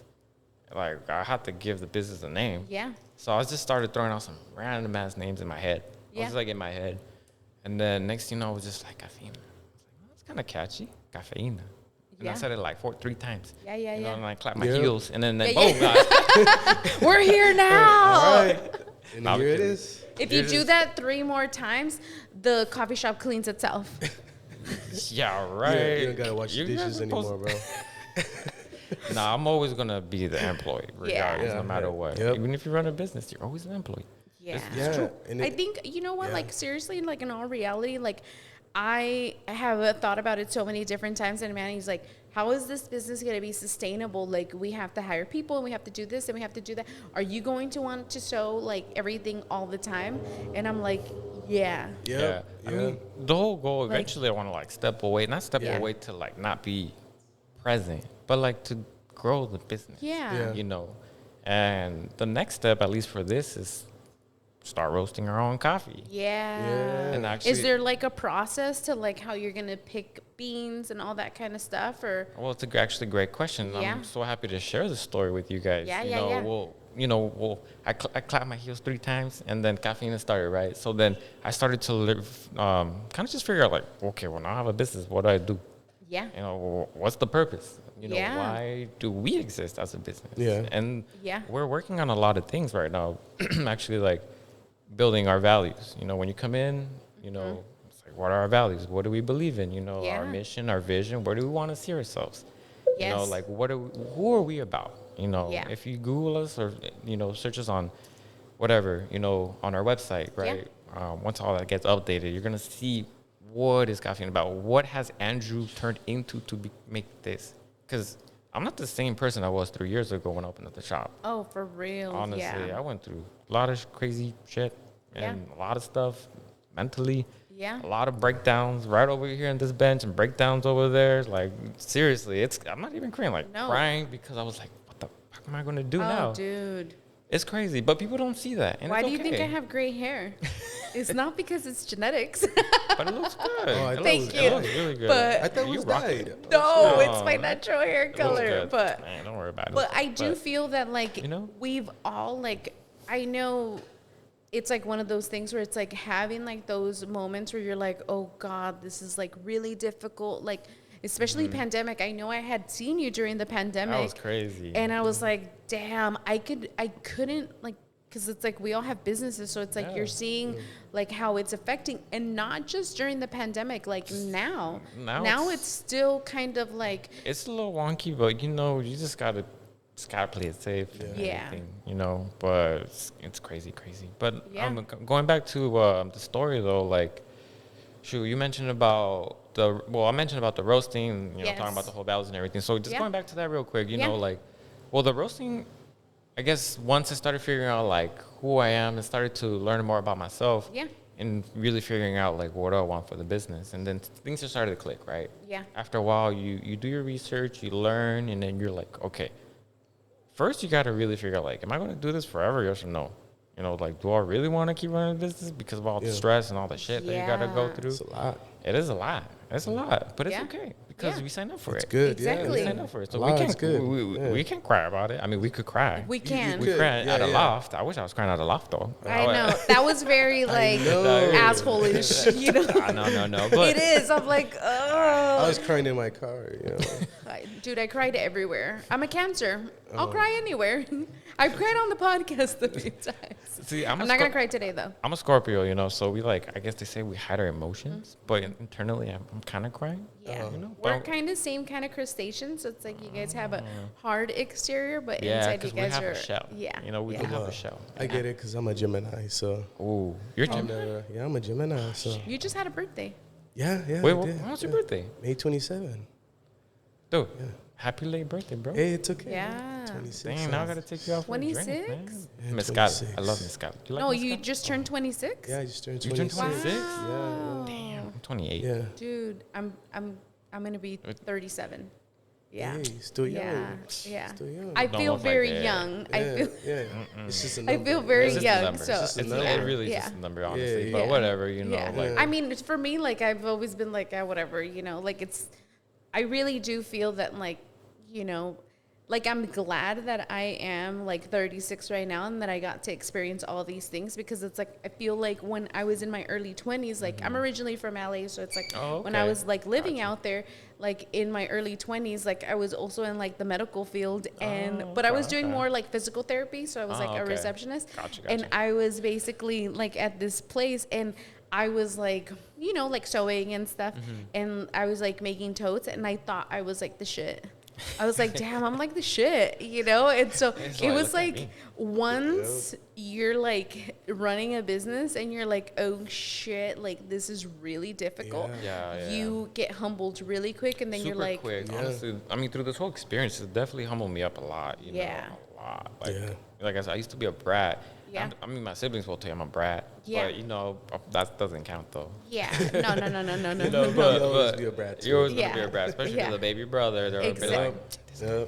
Like, I had to give the business a name. Yeah. So I just started throwing out some random ass names in my head. I Yeah. was just like in my head. And then next thing you know, I was just like, Cafeina. I was like, well, that's kind of catchy. Cafeina. And Yeah. I said it like 3 times. Yeah, yeah, You know, yeah. and I clapped my Yeah. heels, and then Yeah, boom, yeah. guys. We're here now. All right. And Nah, I'm here it kidding. is. If you It do is- that 3 more times, the coffee shop cleans itself. Yeah, right. You don't gotta wash the You guys dishes are supposed- anymore, bro. Nah, I'm always gonna be the employee, regardless, Yeah. no matter Yeah. what. Yep. Even if you run a business, you're always an employee. Yeah. Yeah. And I think, you know what, yeah. like, seriously, like, in all reality, like, I have thought about it so many different times, and Manny's like, how is this business going to be sustainable? Like, we have to hire people, and we have to do this, and we have to do that. Are you going to want to sew, like, everything all the time? And I'm like, yeah. Yeah. I mean, the whole goal Like- eventually, I want to like step away, not step Yeah. away to like not be present, but like to grow the business. Yeah. Yeah. You know, and the next step, at least for this, is start roasting our own coffee. Yeah. And actually, Is there, like, a process to, like, how you're going to pick beans and all that kind of stuff? Or, well, it's actually a great question. Yeah. I'm so happy to share the story with you guys. Yeah, you yeah, know, yeah. Well, I clapped my heels 3 times, and then Cafeina started, right? So then I started to live, kind of just figure out, like, okay, well, now I have a business. What do I do? yeah. You know, what's the purpose? You know, Yeah. why do we exist as a business? Yeah. And Yeah. we're working on a lot of things right now. Actually, like building our values. You know, when you come in, you know, it's like, what are our values? What do we believe in? You know, our Yeah. mission, our vision. Where do we want to see ourselves? You know, Yes. like who are we about? You know, Yeah. if you Google us or you know, search us on whatever, you know, on our website, Yeah. right? Once all that gets updated, you're gonna see what is Cafeina about. What has Andrew turned into to make this? Because I'm not the same person I was 3 years ago when I opened up the shop. Oh, for real. Honestly, Yeah. I went through a lot of crazy shit and a lot of stuff mentally. Yeah. A lot of breakdowns right over here in this bench and breakdowns over there. Like, seriously, I'm not even crying. Like, No. crying because I was like, what the fuck am I going to do Oh, now? dude. It's crazy, but people don't see that. And Why it's do you think okay. I have gray hair? It's not because it's genetics. But it looks good. Oh, I It thought Thank it was you. It looks really good. But- I thought it You was rock dyed. it. No, No, it's my no. natural hair It looks color. good. But Man, don't worry about it. But I do But, feel that, like, you know? we've all, like, I know it's like one of those things where it's like having like those moments where you're like, oh God, this is like really difficult. Like, especially pandemic. I know I had seen you during the pandemic. that was crazy. And I was like, damn, I couldn't like, because it's like we all have businesses. So it's like you're seeing like how it's affecting, and not just during the pandemic, like now. Now it's still kind of like, It's a little wonky, but you know, you just gotta play it safe. And Yeah. everything, you know. But it's crazy. But Yeah. going back to the story though, like, shoot, you mentioned about I mentioned about the roasting, you know, Yes. talking about the whole values and everything. So just Yeah. going back to that real quick, you Yeah. know, like, well, the roasting, I guess once I started figuring out like who I am and started to learn more about myself. Yeah. And really figuring out like what do I want for the business, and then things just started to click, right? Yeah. After a while, you do your research, you learn, and then you're like, okay. First, you got to really figure out like, am I going to do this forever? Yes or no? You know, like, do I really want to keep running a business because of all the stress and all the shit that you got to go Yeah. through? It's a lot. It is a lot. It's a lot, but it's Yeah. okay because Yeah. we signed up for It's it. good. Exactly. We Yeah. signed up for it, so A we lot can't. is good. We can't cry about it. I mean, we could cry. we can. We could. cry Yeah, at a yeah. loft. I wish I was crying at a loft though. I know. That was very like know. asshole-ish, you know. No. But It is. I'm like, I oh. was crying in my car, you know. Dude, I cried everywhere. I'm a Cancer. Oh. I'll cry anywhere. I've cried on the podcast a few times. see, I'm not going to cry today, though. I'm a Scorpio, you know, so we like, I guess they say we hide our emotions, but internally I'm kind of crying. Yeah. You know, We're but- kind of same kind of crustaceans. So it's like you guys have a hard exterior, but Yeah, inside you because we guys have are. a shell. Yeah. You know, we yeah. do have a shell. I get it because I'm a Gemini, so. Ooh, you're I'll Gemini? never, yeah, I'm a Gemini, so. You just had a birthday. Yeah. Wait, I did, when was your yeah. birthday? May 27. Dude, happy late birthday, bro. Hey, it's okay. Yeah. 26. Dang, now I gotta take you out for a drink, 26? man. Yeah, Mezcal. 26. I love mezcal. You like No, mezcal? you just turned 26? Yeah, I just turned You 26. turned 26? Wow. Damn, I'm 28. Yeah. Dude, I'm gonna be 37. Yeah. Hey, still young. Yeah. Yeah. Still young. I Don't feel look like very that. young. yeah, I feel yeah. It's just a I number. feel very It's just a young. number. So It's just a It's, number. it really is Yeah. just a number, honestly. Yeah, But yeah. whatever, you know. yeah. Like, I mean, it's for me, like I've always been like, whatever, you know, like it's, I really do feel that like, you know, like I'm glad that I am like 36 right now and that I got to experience all these things, because it's like, I feel like when I was in my early 20s, like I'm originally from LA. So it's like Oh, when I okay. was like living out there, like in my early 20s, like I was also in like the medical field and, but I was doing okay. more like physical therapy. So I was like a okay. receptionist. Gotcha. And I was basically like at this place and I was like, you know, like sewing and stuff. And I was like making totes and I thought I was like the shit. I was like, damn, I'm like the shit, you know? And so It's it like, was look at like me. once you're like running a business and you're like, oh shit, like this is really difficult. Yeah, You get humbled really quick and then super you're like, quick. Yeah. Honestly, I mean, through this whole experience, it definitely humbled me up a lot. You Yeah. know, a lot. Like, Yeah. like I said, I used to be a brat. Yeah. I mean, my siblings will tell you I'm a brat. Yeah. But, you know, that doesn't count, though. yeah, no. You know, You'll always be a brat, too. You're always Yeah. going to be a brat, especially Yeah. to the baby brother. They're gonna be like, Exactly.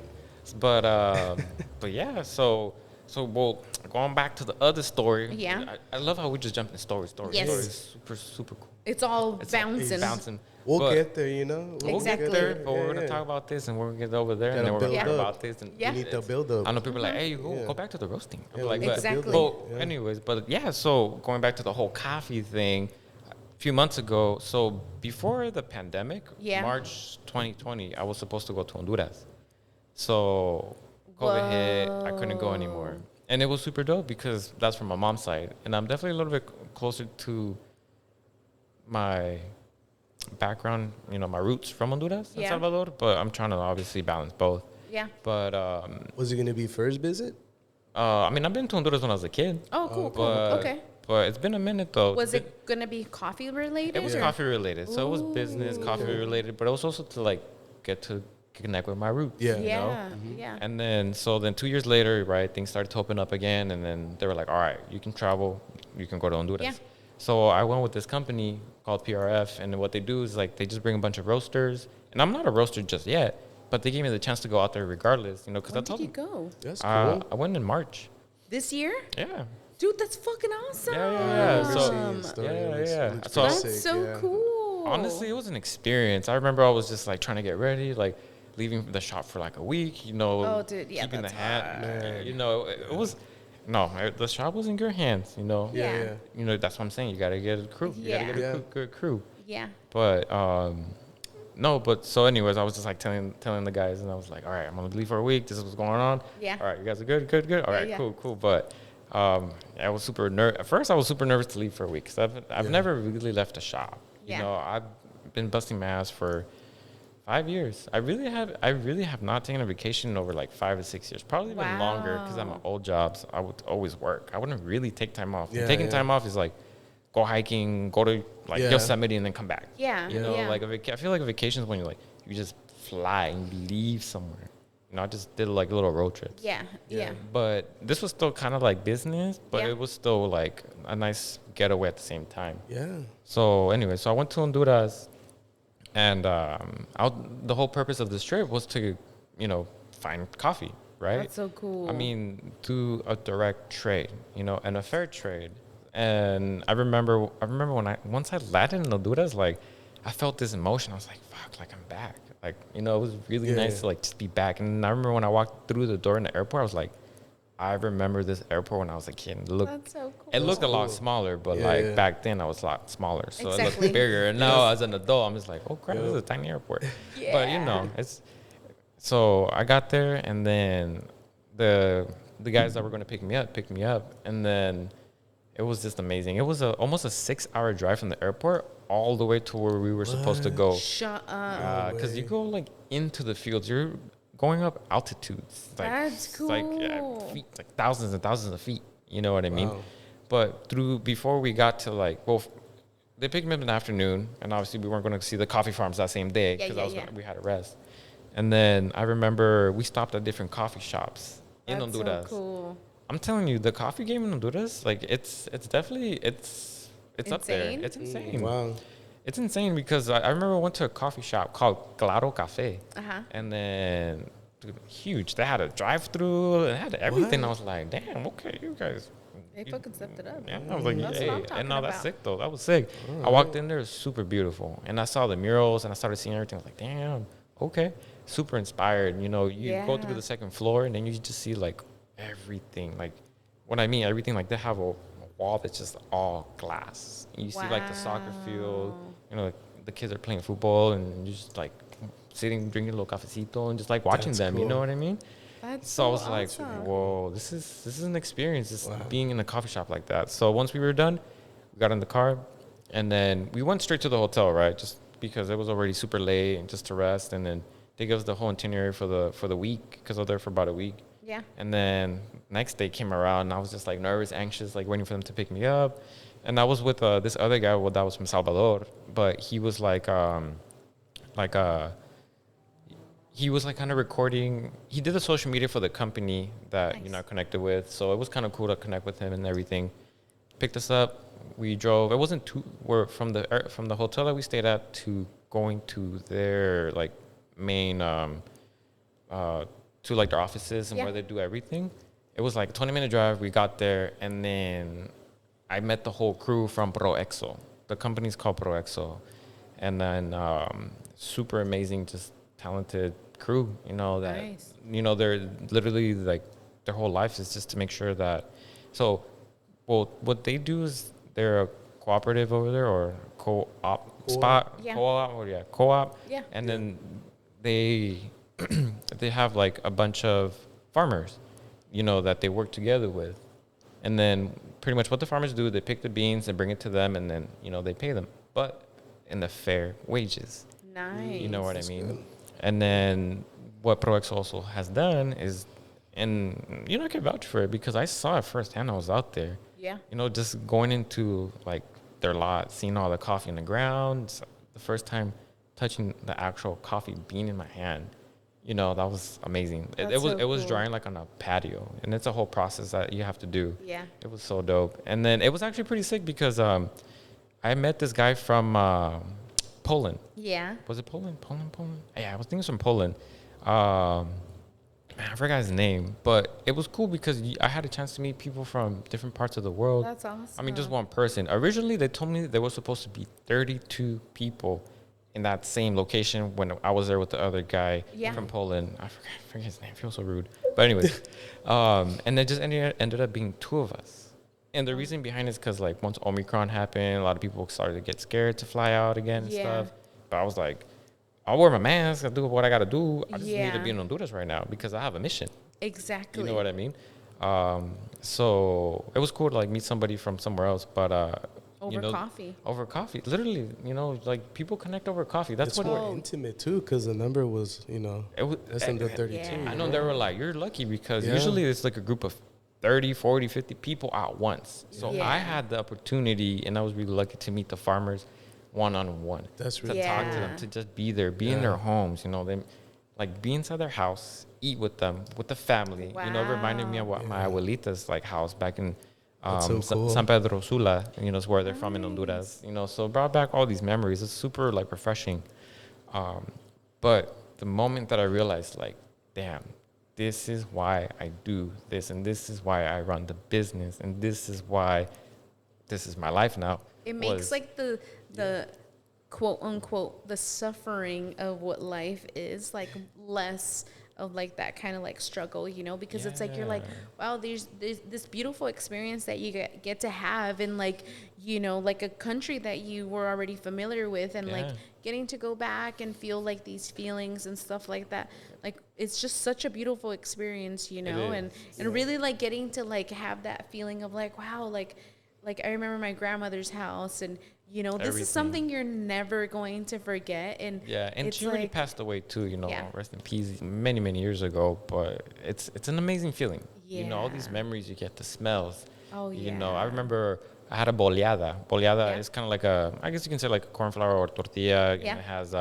Yeah. but yeah, so well, going back to the other story. Yeah. I love how we just jumped in story. Yes. It's super cool. It's all It's bouncing. bouncing. We'll But get there, you know. We'll Exactly. get there, but Yeah, we're gonna yeah. talk about this, and we're gonna get over there, and Gotta then we're gonna build talk up. about this. And Yeah. We need to build up. I know people are like, hey, go Yeah. back to the roasting. I'm Yeah, like, we need but, to build Exactly. up. but Yeah. anyways, but yeah. So going back to the whole coffee thing, a few months ago. So before the pandemic, Yeah. March 2020, I was supposed to go to Honduras. So COVID hit, I couldn't go anymore, and it was super dope because that's from my mom's side, and I'm definitely a little bit closer to my background, you know, my roots from Honduras and Yeah. Salvador, but I'm trying to obviously balance both. Yeah. But Was it going to be first visit? I mean, I've been to Honduras when I was a kid. Oh, cool, cool. But, Okay. But it's been a minute though. Was it gonna be coffee related? It was or- coffee related, so it was business, coffee related, but it was also to like get to connect with my roots. Yeah. You know? Yeah. And then, so then 2 years later, right, things started to open up again. And then they were like, all right, you can travel, you can go to Honduras. Yeah. So I went with this company called PRF. And what they do is like, they just bring a bunch of roasters. And I'm not a roaster just yet, but they gave me the chance to go out there regardless, you know, because I When told did you them. go? That's cool. I went in March. This year? Yeah. Dude, that's fucking awesome. Yeah. Remember So- seeing the story. yeah, It was- yeah. it looks So- pretty That's sick, so yeah. cool. Honestly, it was an experience. I remember I was just like trying to get ready, like leaving the shop for like a week, you know, Oh, dude, yeah, keeping the that's hat, hard. you know, it was, no, the shop was in good hands, you know. Yeah. Yeah. You know, that's what I'm saying. You got to get a crew. You got to Yeah. get a Yeah. good crew. Yeah. But, no, but so anyways, I was just like telling the guys, and I was like, all right, I'm going to leave for a week. This is what's going on. Yeah. All right, you guys are good. All right, yeah. cool. But, I was super nervous. At first, I was super nervous to leave for a week because I've Yeah. never really left a shop. Yeah. You know, I've been busting my ass for 5 years. I really have not taken a vacation in over like 5 or 6 years, probably even longer because at my Wow. old jobs, I would always work. I wouldn't really take time off. Yeah, Taking yeah. time off is like go hiking, go to like Yeah. Yosemite and then come back. Yeah, You know, yeah. like I feel like a vacation is when you just fly and leave somewhere. You know, I just did like little road trips. Yeah. Yeah. But this was still kind of like business, but Yeah. it was still like a nice getaway at the same time. Yeah. So anyway, so I went to Honduras, and the whole purpose of this trip was to, you know, find coffee, right? That's so cool. I mean, do a direct trade, you know, and a fair trade. And I remember when once I landed in Honduras, like I felt this emotion. I was like, fuck, like I'm back. Like, you know, it was really Yeah. nice to like just be back. And I remember when I walked through the door in the airport, I was like, I remember this airport when I was a kid. That's so cool. It looked a lot cool. smaller, but Yeah, like yeah. back then I was a lot smaller, so it Exactly. looked bigger. And now as an adult, I'm just like, oh crap, this is Yeah. a tiny airport. Yeah. But you know, it's so I got there, and then the guys that were going to picked me up, and then it was just amazing. It was almost a 6-hour drive from the airport all the way to where we were supposed to go. Shut up. Because you go like into the fields, you're going up altitudes. Like, That's it's like cool. feet, like thousands and thousands of feet. You know what I mean? Wow. But before we got to like, well, they picked me up in the afternoon, and obviously we weren't going to see the coffee farms that same day Yeah, because yeah. we had to rest. And then I remember we stopped at different coffee shops in That's Honduras. so cool. I'm telling you, the coffee game in Honduras, like it's definitely it's up there. Insane? It's insane. Wow. It's insane because I remember I went to a coffee shop called Claro Cafe. Uh-huh. And then, dude, huge. They had a drive-through. They had everything. What? I was like, damn, okay, you guys. They fucking stepped it up. Yeah, I was like, That's what hey. I'm talking And now that's about. sick, though. That was sick. I walked in there, it was super beautiful. And I saw the murals, and I started seeing everything. I was like, damn, okay. Super inspired. You know, you go through Yeah. the second floor, and then you just see, like, everything. Like, what I mean, everything, like, they have a wall that's just all glass. And you see, like, the soccer field. Wow. You know, like, the kids are playing football, and you're just, like, sitting, drinking a little cafecito, and just, like, watching That's them. You know cool. what I mean? That's So I was awesome. like, whoa, this is an experience, just Wow. being in a coffee shop like that. So once we were done, we got in the car, and then we went straight to the hotel, right? Just because it was already super late and just to rest. And then they gave us the whole itinerary for the week because I was there for about a week. Yeah. And then next day came around, and I was just like nervous, anxious, like waiting for them to pick me up. And I was with this other guy that was from Salvador, but he was he was like kind of recording. He did the social media for the company that Nice. you know I connected with, so it was kind of cool to connect with him and everything. Picked us up. We drove. It wasn't too. We're from the hotel that we stayed at to going to their like main to like their offices and Yeah. where they do everything. It was like a 20-minute drive. We got there, and then I met the whole crew from ProExo. The company's called ProExo, and then super amazing, just talented crew. You know that Nice. you know they're literally like their whole life is just to make sure that. So, well, what they do is they're a cooperative over there or co-op spot, Yeah. co-op, Yeah. and then they they have like a bunch of farmers, you know, that they work together with. And then pretty much what the farmers do, they pick the beans and bring it to them, and then, you know, they pay them, but in the fair wages. Nice. You know what I mean? And then what ProEx also has done is, and, you know, I can vouch for it because I saw it firsthand. I was out there, Yeah. you know, just going into like their lot, seeing all the coffee in the ground. It's the first time touching the actual coffee bean in my hand. you know, that was amazing. That's It was so it was cool. drying like on a patio, and it's a whole process that you have to do. Yeah. It was so dope. And then it was actually pretty sick because I met this guy from Poland. Yeah. Was it Poland? Poland? Yeah, I was thinking it's from Poland. Man, I forgot his name, but it was cool because I had a chance to meet people from different parts of the world. That's awesome. I mean, just one person. Originally, they told me there was supposed to be 32 people in that same location when I was there with the other guy Yeah. from Poland. I forget his name. I feel so rude. But anyways, and it just ended up being 2 of us. And the reason behind it is because, like, once Omicron happened, a lot of people started to get scared to fly out again and Yeah. stuff. But I was like, I'll wear my mask. I'll do what I got to do. I just need to Yeah. be in Honduras right now because I have a mission. Exactly. You know what I mean? So it was cool to, like, meet somebody from somewhere else. But, Over you know, coffee. Over coffee. Literally, you know, like, people connect over coffee. That's It's what more intimate too, because the number was, it was. less than the 32. Yeah. I know they were like, you're lucky because Yeah. usually it's like a group of 30, 40, 50 people at once. So Yeah. I had the opportunity, and I was really lucky to meet the farmers one-on-one. That's To really talk to Yeah. them, to just be there, be in Yeah. their homes, you know, they like be inside their house, eat with them, with the family. You know, it reminded me of what my abuelita's like house back in That's so cool. San Pedro Sula, you know, is where they're from in Honduras. You know, so it brought back all these memories. It's super like refreshing. But the moment that I realized, like, damn, this is why I do this, and this is why I run the business, and this is why this is my life now. It makes like the quote unquote the suffering of what life is like less of like that kind of like struggle, you know, because it's like you're like, wow, there's this beautiful experience that you get to have in like, you know, like a country that you were already familiar with, and like getting to go back and feel like these feelings and stuff like that. Like it's just such a beautiful experience, you know, and really like getting to like have that feeling of like, wow, like I remember my grandmother's house, and you know, this is something you're never going to forget. And and she already like, passed away too, you know, rest in peace, many, many years ago. But it's an amazing feeling. You know, all these memories you get, the smells. Oh, You know, I remember I had a boleada. Boleada is kind of like I guess you can say like a corn flour or tortilla. And it has,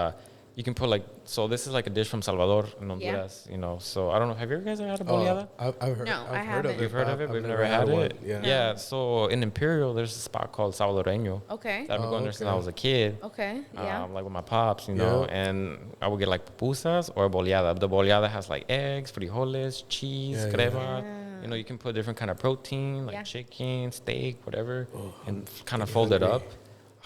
you can put like, so this is like a dish from Salvador in Honduras, you know. So I don't know, have you guys ever had a boleada? I've heard, No, I I've heard of haven't. it. You've heard of it? I've We've never had one. it. Yeah. Yeah. So in Imperial, there's a spot called Salvadoreño. Okay. That I've been going there since I was a kid. Okay. Yeah. Like with my pops, you know, and I would get like pupusas or boleada. The boleada has like eggs, frijoles, cheese, crema. You know, you can put different kind of protein, like chicken, steak, whatever, and kind of fold it up.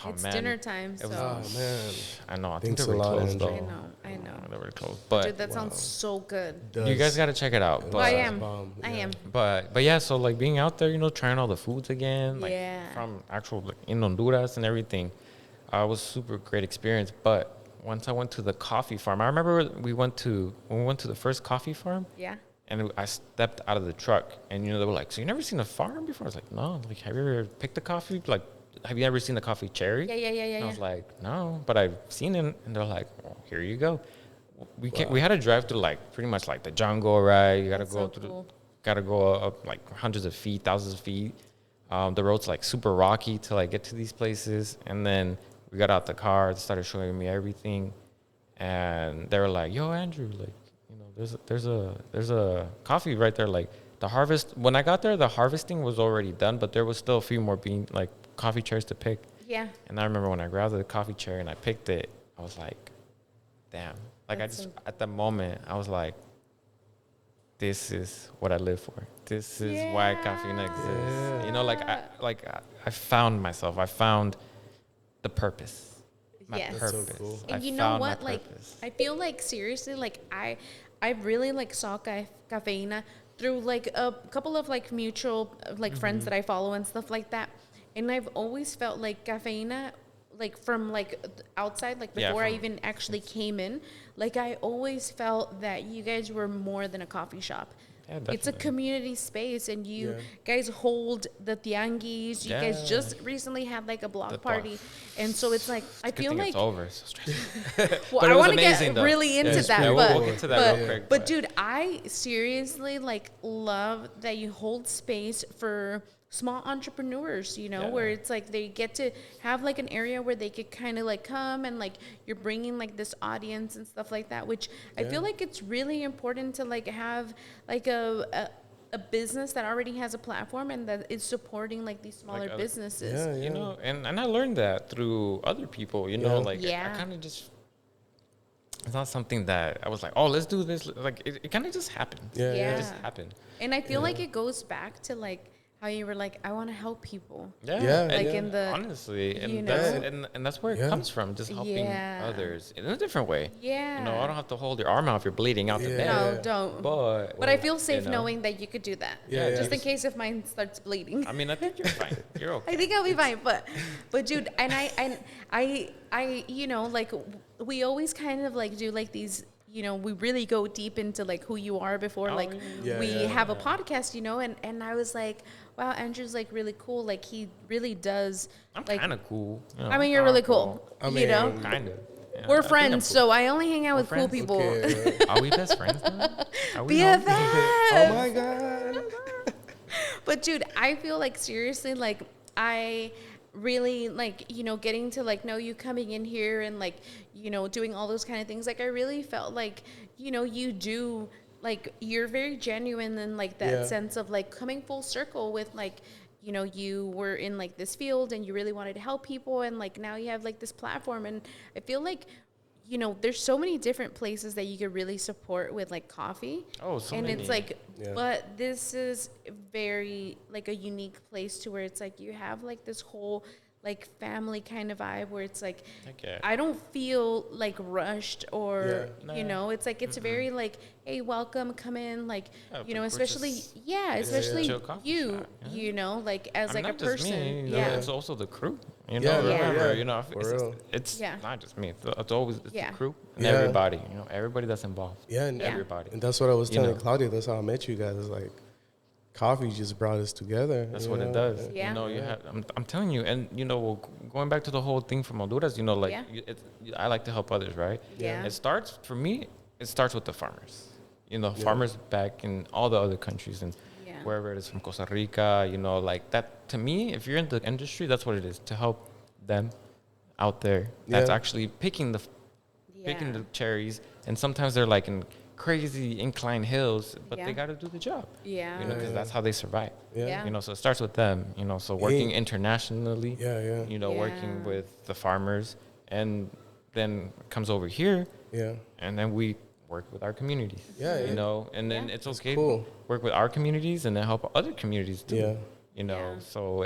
Oh, It's man. dinner time, so. Oh man, I know. I think Thanks they're a lot, closed though. Andrew. I know. They were closed, but Dude, that sounds so good. you guys got to check it out. But, I am. bomb, I am. But yeah, so like being out there, you know, trying all the foods again, like from actual like, in Honduras and everything, was super great experience. But once I went to the coffee farm, I remember when we went to the first coffee farm. Yeah. And I stepped out of the truck, and you know they were like, "So you never seen a farm before?" I was like, "No." Like, have you ever picked a coffee? Like, have you ever seen the coffee cherry? Yeah. And I was like, "No," but I've seen it, and they're like, well, "Here you go." We had to drive through like pretty much like the jungle, right? You gotta go through, gotta go up like hundreds of feet, thousands of feet. The road's like super rocky to like get to these places, and then we got out the car, they started showing me everything, and they were like, "Yo, Andrew, like, you know, there's a coffee right there." Like the harvest, when I got there, the harvesting was already done, but there was still a few more coffee cherries to pick. Yeah. And I remember when I grabbed the coffee cherry and I picked it, I was like, damn. Like at the moment, I was like, this is what I live for. This is why Cafeina exists. You know, I found myself. I found the purpose. My purpose. So cool. And you know what? Like, I feel like seriously, like I really like saw Cafeina through like a couple of like mutual like friends that I follow and stuff like that. And I've always felt like Cafeina, like from like outside, like before I even actually came in, like I always felt that you guys were more than a coffee shop. Yeah, it's a community space, and you guys hold the tianguis. You guys just recently had like a block party, and so it's like I feel like it's over. It's so stressful. well, But I it was want to get amazing, though. really into that, Yeah, but we'll get to that real quick. But dude, I seriously like love that you hold space for small entrepreneurs, you know, Yeah. where it's like they get to have like an area where they could kind of like come and like you're bringing like this audience and stuff like that, which I feel like it's really important to like have like a business that already has a platform and that is supporting like these smaller other- businesses. Yeah, You know, and I learned that through other people, you know, like Yeah. I kind of just, it's not something that I was like, oh, let's do this. Like it kind of just happened. Yeah, yeah. It just happened. And I feel like it goes back to like how you were like, I want to help people. Yeah, Like yeah. in the, Honestly, and you that's know? and that's where it Yeah. comes from, just helping Yeah. others in a different way. yeah. You know, I don't have to hold your arm out if you're bleeding out the Yeah. bed. No, don't. But I feel safe you know, knowing that you could do that. Yeah, yeah. Just in case if mine starts bleeding. I mean, I think you're fine. You're okay. I think I'll be fine, but dude, and I, you know, like we always kind of like do like these, you know, we really go deep into like who you are before Oh, like yeah. we Yeah, have a podcast, you know, and I was like, wow, Andrew's like really cool, like he really does. I'm like, kind of cool. You know, I mean, you're really cool, I you know. mean, Kind of. Yeah, We're I think I'm friends, cool. so I only hang out with cool friends? people. Okay. Are we best friends now? Are we BFF. Oh my God. But dude, I feel like seriously, like I really like, you know, getting to like know you coming in here and like, you know, doing all those kind of things. Like I really felt like, you know, you do like you're very genuine in like that Yeah. sense of like coming full circle with like, you know, you were in like this field and you really wanted to help people and like now you have like this platform and I feel like, you know, there's so many different places that you could really support with like coffee. Oh, so and many. it's like, Yeah. but this is very like a unique place to where it's like you have like this whole like family kind of vibe where it's like Heck yeah. I don't feel like rushed or Yeah. you Nah. know it's like it's very like hey welcome come in like Yeah, you know we're especially just- yeah it's especially chill coffee you shop, yeah. you know like as I mean, like a not just person me, you know, yeah it's also the crew. You Yeah, know, yeah. remember, Yeah. you know, For it's, real. it's Yeah. not just me. It's always Yeah. the crew and Yeah. everybody. You know, everybody that's involved. Yeah, and, Yeah. Everybody. and that's what I was You telling know. Claudia. That's how I met you guys. It's like coffee just brought us together. That's you what it know? does. Yeah. You know, you have. I'm telling you, and you know, going back to the whole thing from Honduras. You know, like Yeah. I like to help others, right? Yeah. It starts for me. It starts with the farmers. You know, farmers back in all the other countries and Yeah. wherever it is from Costa Rica. You know, like that. To me, if you're in the industry, that's what it is to help them out there. That's Yeah. actually picking the yeah. cherries, and sometimes they're like in crazy incline hills, but Yeah. they got to do the job. yeah You know, because Yeah. that's how they survive. Yeah. Yeah. You know, so it starts with them. You know, so working internationally. Yeah, yeah. You know, working Yeah. with the farmers, and then it comes over here, Yeah. and then we work with our communities. Yeah, You yeah. know, and then Yeah. it's That's okay cool. to work with our communities and then help other communities too. Yeah. You know, Yeah. so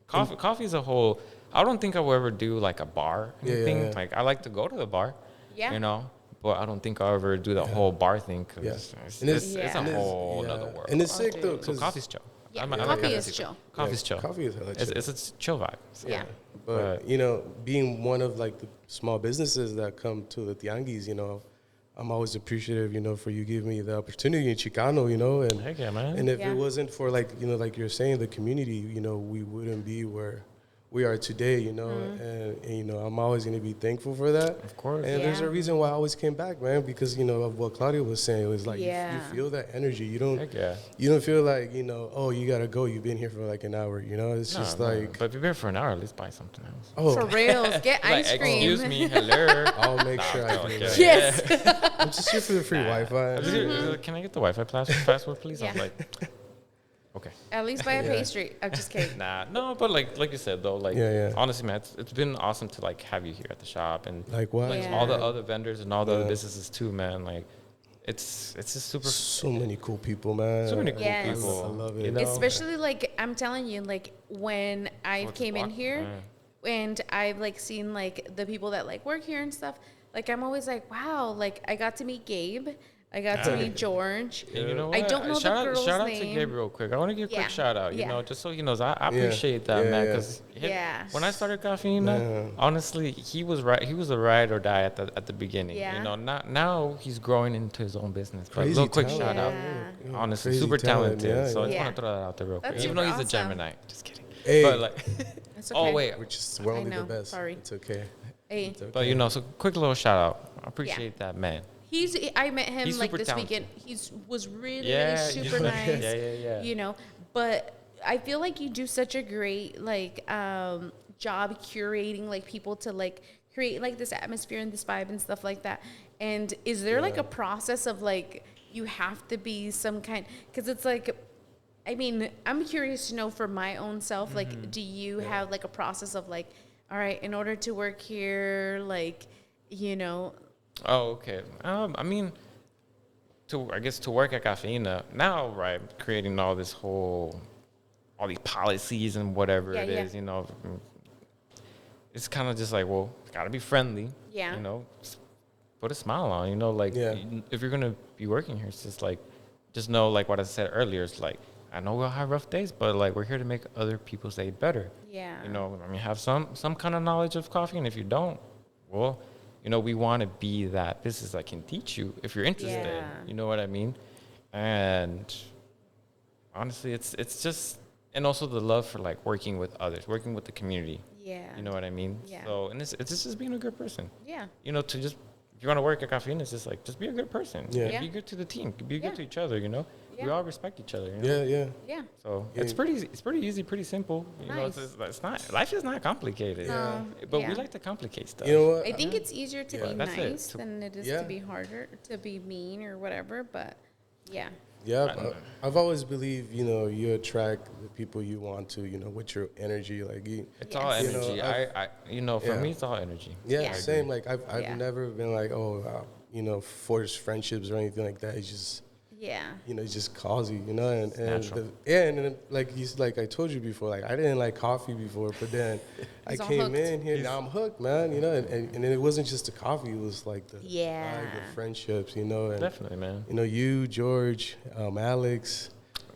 coffee is a whole. I don't think I will ever do like a bar or Yeah, yeah, anything. yeah. Like I like to go to the bar. Yeah. You know, but I don't think I'll ever do the whole bar thing because Yeah. it's, And it's, it's- a and it's- whole yeah. other world. And it's sick dude. though, So because coffee's chill. Yeah, I like coffee coffee is too. chill. Coffee's chill. Coffee is hella It's, chill. it's a chill vibe. So, Yeah. But But- you know, being one of like the small businesses that come to the tianguis, you know, I'm always appreciative, you know, for you giving me the opportunity in Chicano, you know, and Heck yeah, man. and if Yeah. it wasn't for like you know, like you're saying, the community, you know, we wouldn't be where we are today, you know, and you know, I'm always gonna be thankful for that. Of course. And there's Yeah. a reason why I always came back, man, because you know of what Claudia was saying. It was like Yeah. you feel that energy. You don't Heck yeah. you don't feel like you know, oh, you gotta go. You've been here for like an hour. You know, it's just No, like but if you're here for an hour, at least buy something else. oh, For reals, get Like, ice cream. excuse me, hello. I'll make Nah, sure I'm I do kidding. that. Yes. I'm just here for the free Wi-Fi. Can I get the Wi-Fi password, please? I was Yeah. like, okay. At least buy a Yeah. pastry. I'm just kidding. Nah, no, but like you said though, like Yeah, yeah. honestly, man, it's been awesome to like have you here at the shop and Like what? like Yeah. all the other vendors and all the other Yeah. businesses too, man. Like it's just super. So many cool people, man. So many cool Yes. people. I love it. You know? Especially like I'm telling you, like when I What's came in block? here and I've like seen like the people that like work here and stuff, like I'm always like, wow, like I got to meet Gabe. I got to meet George. And you know I what? don't know the shout girl's out, shout out to name. Gabe real quick. I want to give a Yeah. quick shout out, you Yeah. know, just so he knows. I appreciate that, Yeah, man, yeah. because Yeah. when I started Cafeina, Yeah. honestly, he was right. He was a ride or die at the beginning. Yeah. You know, now he's growing into his own business. But Crazy a little quick talent. shout out. Yeah. Honestly, Crazy super talent, talented. yeah, so I yeah. just Yeah. want to throw that out there real quick. That's Even though he's super a awesome. Gemini. Just kidding. Hey. But like, It's oh okay. wait. Which is we're only know, the best. sorry. It's okay. Hey, It's okay. But you know, so quick little shout out. I appreciate that, man. I met him He's like super this talented. weekend. Was really, Yeah, really super nice. Yeah. You know, but I feel like you do such a great job curating like people to like create like this atmosphere and this vibe and stuff like that. And is there like a process of like you have to be some kind, because it's like, I mean, I'm curious to know for my own self, like, do you have like a process of like, all right, in order to work here, like, you know? Oh, okay. I mean, I guess to work at Cafeina now, right? Creating all these policies and whatever it is, you know. It's kind of just like, well, gotta be friendly. Yeah. You know, put a smile on. You know, like if you're gonna be working here, it's just like, just know like what I said earlier. It's like, I know we'll have rough days, but like we're here to make other people's day better. Yeah. You know, I mean, have some kind of knowledge of coffee, and if you don't, well, you know, we want to be that business that can teach you if you're interested. Yeah. You know what I mean? And honestly, it's just, and also the love for like working with others, working with the community. Yeah. You know what I mean? Yeah. So, and it's just being a good person. Yeah. You know, to just, if you want to work at Cafeina, it's just like, just be a good person. Yeah. Be good to the team. Be good Yeah. to each other, you know? Yeah. We all respect each other, you know? Yeah. So Yeah. it's pretty easy, pretty simple. You know, Nice. it's not, life is not complicated. No. But Yeah. we like to complicate stuff. You know what? I think it's easier to be That's it. nice than it is Yeah. to be harder, to be mean or whatever, but yeah. Yeah, I've always believed, you know, you attract the people you want to, you know, with your energy. Like, It's all Yes. You know, energy. For yeah. me, it's all energy. Yeah. same. Like, I've Yeah. never been like, you know, forced friendships or anything like that. It's just, Yeah. you know, it just calls you, you know, and natural. and then, like I told you before, like I didn't like coffee before, but then I He's all came hooked. in here, now I'm hooked, man, you know, and it wasn't just the coffee, it was like the Yeah. vibe, the friendships, you know, and Definitely, man. you know, you, George, Alex,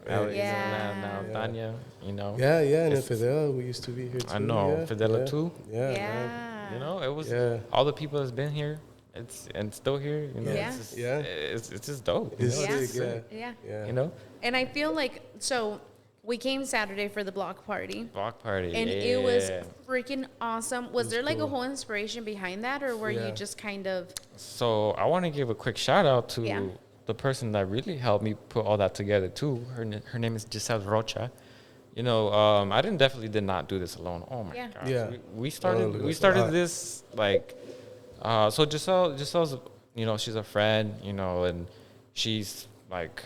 Alex, Yeah. now Tanya, you know. and then It's- Fidel, we used to be here too. I know, yeah, Fidela yeah, too. Yeah, Yeah. man. You know, it was Yeah. all the people that's been here. And still here. You know, Yeah. it's just, Yeah. it's just dope. You It's know, Yeah. sick, yeah. Yeah. Yeah. You know, And I feel like, so we came Saturday for the block party. block party. And yeah. it was freaking awesome. Was there like cool. a whole inspiration behind that, or were you Yeah. just kind of? So I want to give a quick shout out to Yeah. the person that really helped me put all that together too. Her name is Giselle Rocha. You know, I definitely did not do this alone. Oh my Yeah. gosh. Yeah. We started Totally. we That's a started lot. this like so Giselle's, you know, she's a friend, you know, and she's like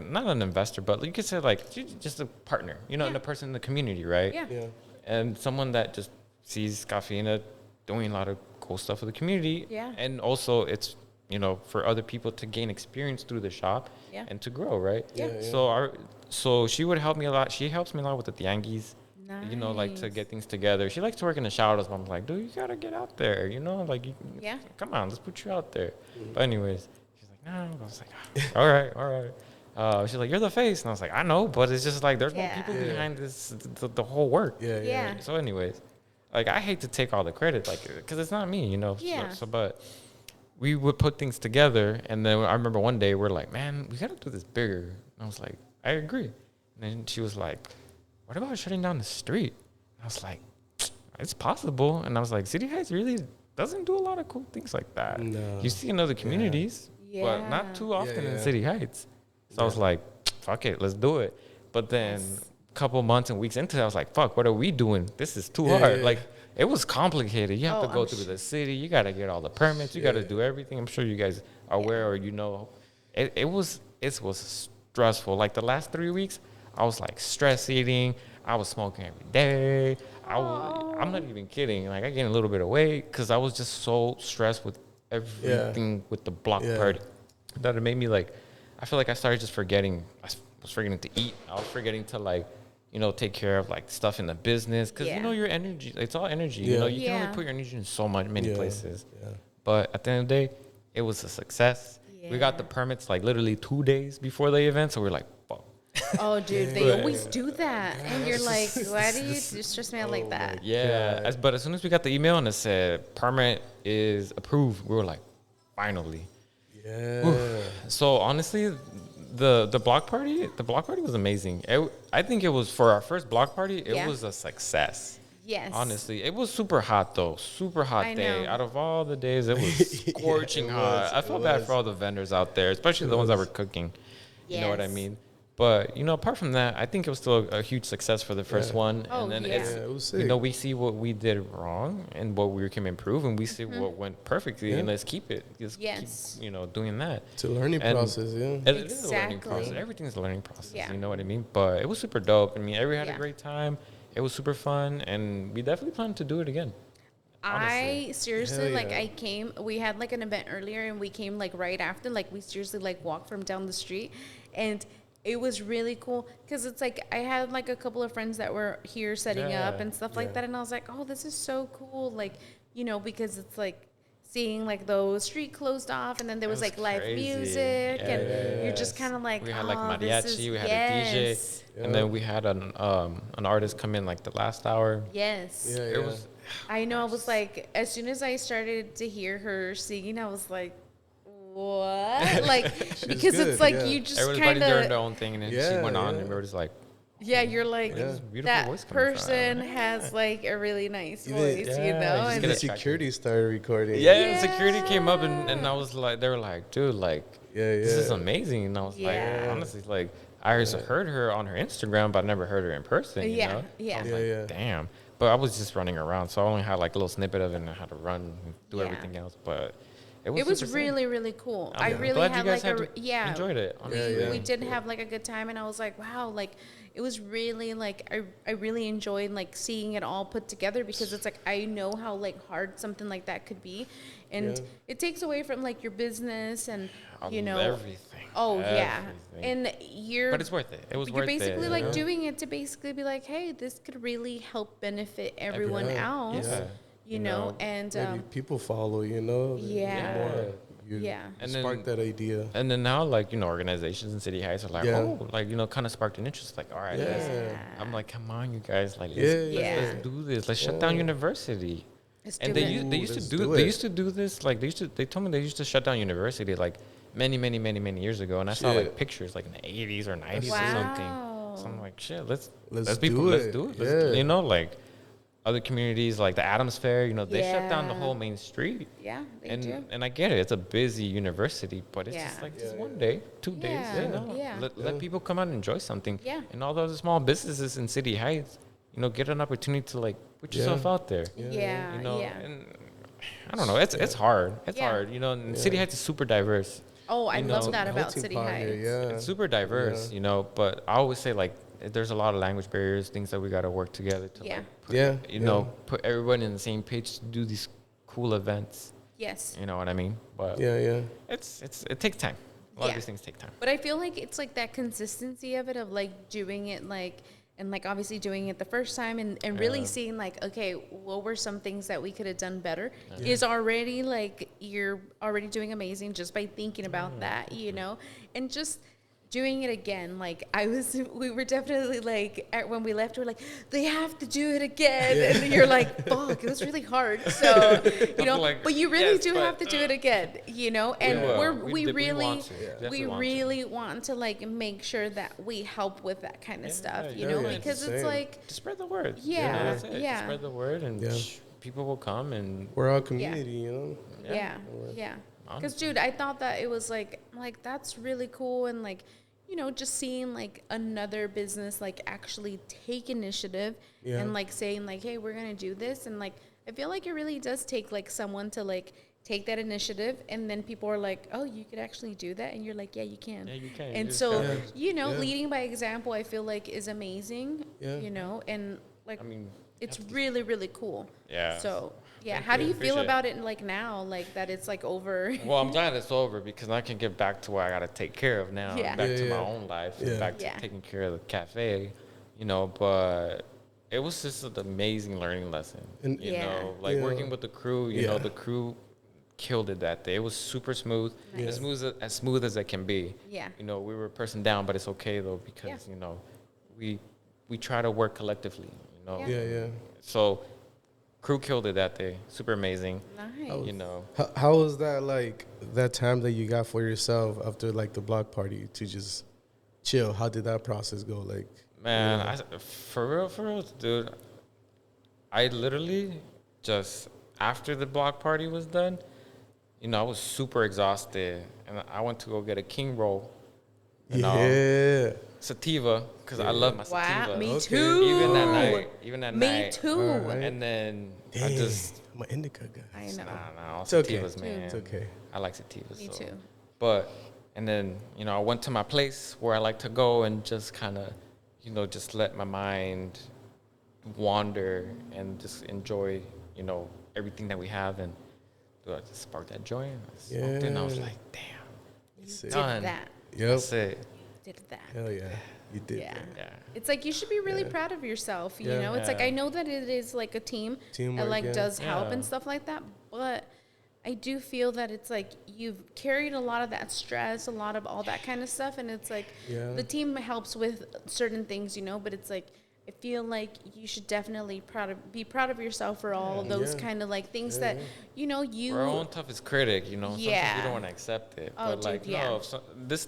not an investor, but you could say like she's just a partner, you know, and a person in the community, right? Yeah. Yeah. And someone that just sees Cafeina doing a lot of cool stuff for the community. Yeah. And also it's, you know, for other people to gain experience through the shop Yeah. and to grow, right? Yeah. Yeah. So she would help me a lot. She helps me a lot with the tianguis. You know, like to Nice. get things together. She likes to work in the showers, but I'm like, dude, you gotta get out there, you know, like, Yeah. come on, let's put you out there. Mm-hmm. But anyways, she's like, no. I was like, all right. She's like, you're the face, and I was like, I know, but it's just like there's more Yeah. people Yeah. behind this, the whole work. Yeah. Yeah. So, anyways, like I hate to take all the credit, like, because it's not me, you know. Yeah. So, but we would put things together, and then I remember one day we're like, man, we gotta do this bigger. And I was like, I agree. And then she was like, what about shutting down the street? And I was like, it's possible. And I was like, City Heights really doesn't do a lot of cool things like that. No. You see in other communities, but Yeah. not too often in yeah. City Heights. So I was like, fuck it, let's do it. But then a couple months and weeks into it, I was like, fuck, what are we doing? This is too Yeah, hard. yeah. Like, it was complicated. You have Oh, to go I'm through sure. the city. You got to get all the permits. You got to Yeah. do everything. I'm sure you guys are aware or you know. It was stressful. Like the last 3 weeks, I was like stress eating. I was smoking every day. I'm not even kidding. Like I gained a little bit of weight because I was just so stressed with everything with the block Yeah. party that it made me like, I feel like I started just forgetting. I was forgetting to eat. I was forgetting to like, you know, take care of like stuff in the business because Yeah. you know your energy. It's all energy. You Yeah. know, you can Yeah. only put your energy in so many Yeah. places. Yeah. But at the end of the day, it was a success. We got the Yeah. permits like literally 2 days before the event, so we're like, fuck. Oh, dude, they Yeah. always do that, and you're like, why do you stress me out like that? Yeah. God. But as soon as we got the email and it said permit is approved, we were like, finally. Yeah. So honestly, the block party was amazing. I think it was for our first block party. It Yeah. was a success. Yes. Honestly, it was super hot though. Super hot I day. know. Out of all the days, it was scorching it hot. was, I it felt bad was. for all the vendors out there, especially the ones that were was. cooking. You know what I Yes. mean? But, apart from that, I think it was still a huge success for the first one. Oh, And then yeah. it's, Yeah, it was sick. we see what we did wrong and what we can improve, and we see what went perfectly, and let's keep it. Just Yes. keep, doing that. It's a learning And process, yeah. It is a learning Exactly. process. Everything's a learning process. Yeah. You know what I mean? But it was super dope. I mean, everybody had Yeah. a great time. It was super fun, and we definitely plan to do it again. I seriously, Hell yeah. we had like an event earlier and we came like right after, like we seriously like walked from down the street, and it was really cool because it's like I had like a couple of friends that were here setting up Yeah. and stuff like that, and I was like, oh, this is so cool, like, because it's like seeing like the street closed off and then there was That like was live crazy. music Yeah, and you're just yes. kind of like, We had like oh, this is, mariachi, we had yes, a DJ, and then we had an artist come in like the last hour. yes. Yeah, It was I know. I was like, as soon as I started to hear her singing, I was like, what? Like, because good, it's like yeah. you just everybody kind doing their of, own thing, and then she Yeah, went on, yeah. and we were just like, yeah, you're like, Yeah. beautiful that voice coming from. person has like a really nice Even- voice, Yeah, you know? just And get The it- security started recording. yeah, security came up, and I was like, they were like, dude, like, Yeah, this is yeah. amazing. And I was Yeah. like, honestly, like, I just heard her on her Instagram, but I never heard her in person. You Yeah, know? yeah. I was Yeah, like, yeah. damn. But I was just running around, so I only had like a little snippet of it and I had to run and do Yeah. everything else. But it was super sick. really, really cool. I I'm really glad had you guys like had yeah. enjoyed it. Honestly. Yeah, yeah. We did have like a good time, and I was like, wow, like it was really like I really enjoyed like seeing it all put together, because it's like I know how like hard something like that could be, and Yeah. it takes away from like your business and Everything. Oh yeah, Everything. and you're. But it's worth it. It was You're worth it. basically you like know? doing it to basically be like, hey, this could really help benefit everyone Yeah. else. Yeah. You know, and Maybe people follow, you know. Yeah. More, you Yeah. And spark then- that idea. And then now, like, organizations and city heights are like, Yeah. oh, like, kind of sparked an interest. Like, all right, Yeah. I'm like, come on, you guys, like, Yeah. let's do this. Let's shut down university. Let's And do they it. used Let's to do they it. used to do this. Like, they told me they used to shut down university like many years ago. And I saw Shit. like pictures like in the 80s or 90s Wow. or something. So I'm like, shit, let's Let's people, do let's it. do it. Yeah. Like other communities like the Adams Fair, they shut down the Yeah. whole main street. Yeah, they do. And I get it. It's a busy university, but it's just Yeah. like just Yeah, one day, 2 days. Yeah, yeah. Let people come out and enjoy something. Yeah. And all those small businesses in City Heights, get an opportunity to like put yourself Yeah. out there. Yeah, yeah. And I don't know. It's hard. It's Yeah. hard. And City Heights is super diverse. Oh, I you love know, that about Melting City pot Heights. here, yeah. It's super diverse, But I always say like there's a lot of language barriers, things that we got to work together to Yeah. like, Yeah. put everyone in the same page to do these cool events. Yes. You know what I mean? But Yeah, yeah. it takes time. A lot Yeah. of these things take time. But I feel like it's like that consistency of it, of like doing it like, and like obviously doing it the first time and really seeing like, okay, what were some things that we could have done better is already like, you're already doing amazing just by thinking about that, and just doing it again. Like we were definitely like, when we left, we're like, they have to do it again. And you're like, fuck, it was really hard. So, like, but you really yes, do but, have to do it again, and will. we We really, want to. Definitely we want to. really want to like make sure that we help with that kind of stuff, yeah, yeah, because it's the it's same. like, Just spread the word. Yeah, That's it. Just yeah. spread the word, and Yeah. people will come and We're all community, you know. yeah. Because, dude, I thought that it was like that's really cool, and like, just seeing like another business like actually take initiative Yeah. and like saying like, hey, we're gonna do this, and like I feel like it really does take like someone to like take that initiative, and then people are like, oh, you could actually do that, and you're like, yeah, you can. Yeah, you can. You And just so, gotta- Yeah. leading by example, I feel like is amazing. Yeah. And like, I mean, it's really, really cool. Yeah. So yeah, Thank how do you. you feel Appreciate it. about it like now, like that it's like over? well, I'm glad it's over because I can get back to what I got to take care of now. Yeah. Back Yeah, to my yeah. own life. Yeah. And back to Yeah. taking care of the cafe, but it was just an amazing learning lesson. And- Yeah. Like Yeah. working with the crew, Yeah. the crew killed it that day. It was super smooth, Nice. as smooth as it can be. Yeah. We were a person down, but it's okay though because we try to work collectively. Yeah. Yeah, yeah. So, crew killed it that day. Super amazing. Nice. How was that, like, that time that you got for yourself after, like, the block party to just chill? How did that process go? Like, Man, for real, dude. I literally just, after the block party was done, I was super exhausted. And I went to go get a king roll. And, yeah. sativa because I love my sativa. Wow, me Okay. too. Even at Me night. too. Alright. And then Dang, I just I'm an indica guy. I know. nah, It's okay. sativas, man. It's okay. I like sativas. Me so. too. But and then I went to my place where I like to go and just kind of just let my mind wander and just enjoy everything that we have. And I just sparked that joint. I smoked it, and I was like, damn, That's Did it. done. that. Yep. That's it. Did that. Hell yeah. You did Yeah. that. Yeah. It's like you should be really proud of yourself. You Yeah. know, it's like Yeah. I know that it is like a team Teamwork, that like yeah. does help Yeah. and stuff like that, but I do feel that it's like you've carried a lot of that stress, a lot of all that kind of stuff, and it's like Yeah. the team helps with certain things, but it's like I feel like you should definitely be proud of yourself for all of those Yeah. kind of like things Yeah, that yeah. you. We're our own toughest critic, Sometimes Yeah. we don't want to accept it. Oh, but like, dude, yeah. no,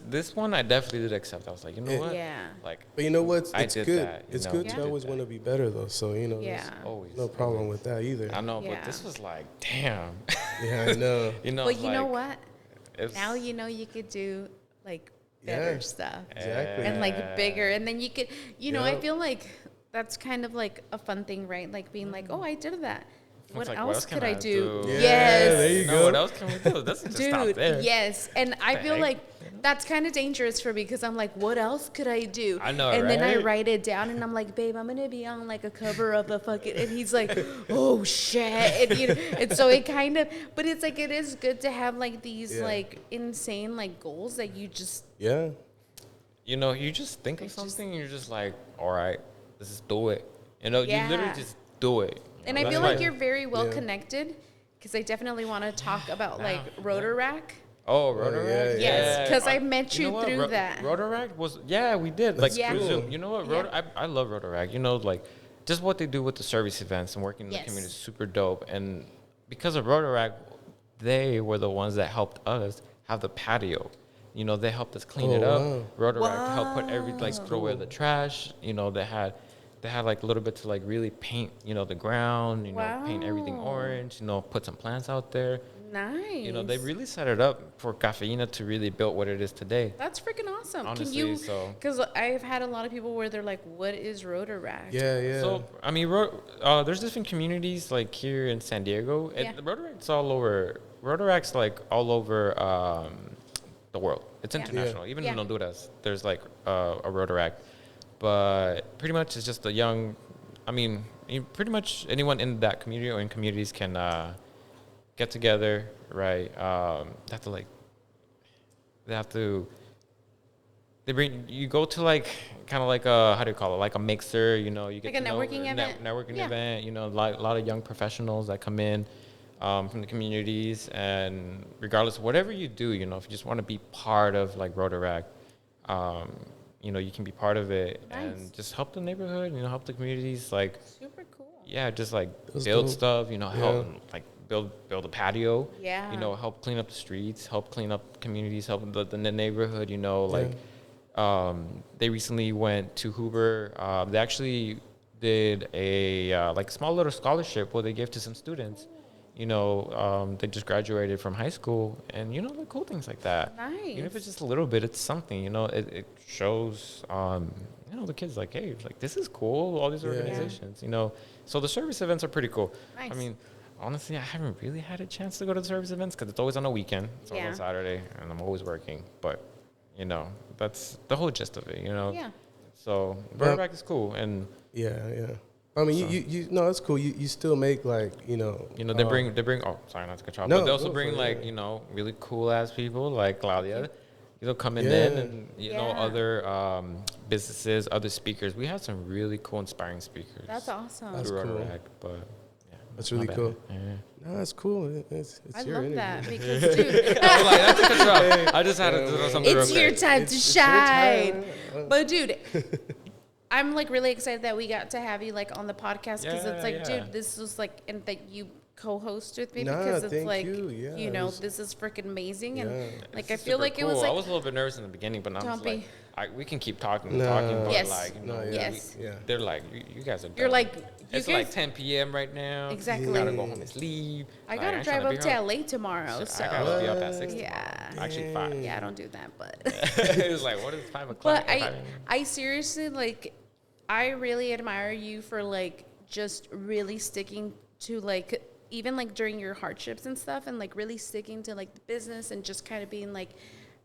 this one I definitely did accept. I was like, you know what? Yeah. Like, But you know what? I It's did good. that, It's I good to did always that. want to be better, though. So, there's Yeah. Always. no problem with that either. I know, Yeah. but this was like, damn. Yeah, I know. But you know what? It's, Now you could do like better Yeah. stuff. Exactly. And like bigger, and then you could I Yep. feel like that's kind of like a fun thing, right? Like being like, oh, I did that. What like, else could I do? Yeah, Yes. there you No, go. what else can we do? Doesn't just stop Dude, there. yes. And I The feel heck? like that's kind of dangerous for me because I'm like, what else could I do? I know, And then I right? write it down and I'm like, babe, I'm going to be on like a cover of a fucking, and he's like, oh shit. And so it kind of, but it's like, it is good to have like these Yeah. like insane like goals that you just, Yeah. You just think of It's just- something and you're just like, all right, let's just do it. You Yeah. literally just do it. and I That's feel why- like you're very well Yeah. connected because I definitely want to talk about like Yeah. Rotaract. Oh, yeah, Rotaract? Yes, 'cause I met you know what? through that. Rotaract was, we did. That's Like, through cool. Zoom. You know what? Yeah. I love Rotaract. Like, just what they do with the service events and working in Yes. the community is super dope. And because of Rotaract, they were the ones that helped us have the patio. They helped us clean it up. wow. Rotaract helped put throw away the trash. They had like a little bit to like really paint, the ground, paint everything Wow. orange, put some plants out there. Nice. They really set it up for Cafeina to really build what it is today. That's freaking awesome. Honestly, Can you? so- Because I've had a lot of people where they're like, "What is Rotaract?" Yeah, yeah. So, I mean, there's different communities like here in San Diego. Yeah. Rotaract's all over. Rotaract's like all over the world. It's Yeah. international. Even in Yeah. Honduras, there's like a Rotaract. But pretty much it's just pretty much anyone in that community or in communities can get together, right? You go to like kind of like how do you call it, like a mixer, you get Like a to know- networking event? networking Yeah. event, a lot of young professionals that come in from the communities, and regardless of whatever you do, if you just want to be part of like Rotaract, you can be part of it. Nice. And just help the neighborhood, help the communities, like Super cool. yeah, just like That's build dope. stuff, help like build a patio, Yeah. help clean up the streets, help clean up communities, help the neighborhood, like they recently went to Hoover. They actually did a like small little scholarship where they gave to some students. They just graduated from high school, and like cool things like that. Even if Nice. it's just a little bit, it's something. It shows the kids like, hey, like this is cool. All these Yeah. organizations, So the service events are pretty cool. Nice. I mean, honestly, I haven't really had a chance to go to the service events because it's always on a weekend. It's always Yeah. on Saturday, and I'm always working. But that's the whole gist of it. Yeah. So Well- Burback is cool, and Yeah, yeah. I mean, you no, that's cool. You still make like, they bring. Oh, sorry, not to cut you off. No, but they also go bring for it, like yeah. really cool ass people like Claudia. Coming in Yeah. and Yeah. other businesses, other speakers. We had some really cool, inspiring speakers. That's awesome. That's through cool. Rotaract, but yeah, That's my really bad. cool. Yeah. No, that's cool. It's I your love interview. that because, dude, I was like, not to cut you off. I just had to do something real it's your quick. time to It's your shine. time. But dude, I'm like really excited that we got to have you like on the podcast because Yeah, it's like, yeah. dude, this was like, and that you co-host with me Nah, because it's thank like, you. Yeah, you it know, was- this is freaking amazing. Yeah. And like, I It's feel super like it was cool. I like, was a little bit nervous in the beginning, but now I'm Don't just like, be. we can keep talking, Nah. talking, but Yes. like, you know, No, yeah. Yes. Yeah. they're like, you guys are done. you're like, you it's guys, like 10 p.m. right now. Exactly. Gotta go home and sleep. I Like, gotta ain't drive tryna up be to home. LA tomorrow. Shit, So I gotta be up at 6 yeah. tomorrow. Actually, 5. Yeah, I don't do that, but It's like, what is 5 o'clock? but I seriously like, I really admire you for like just really sticking to like, even like during your hardships and stuff, and like really sticking to like the business and just kind of being like,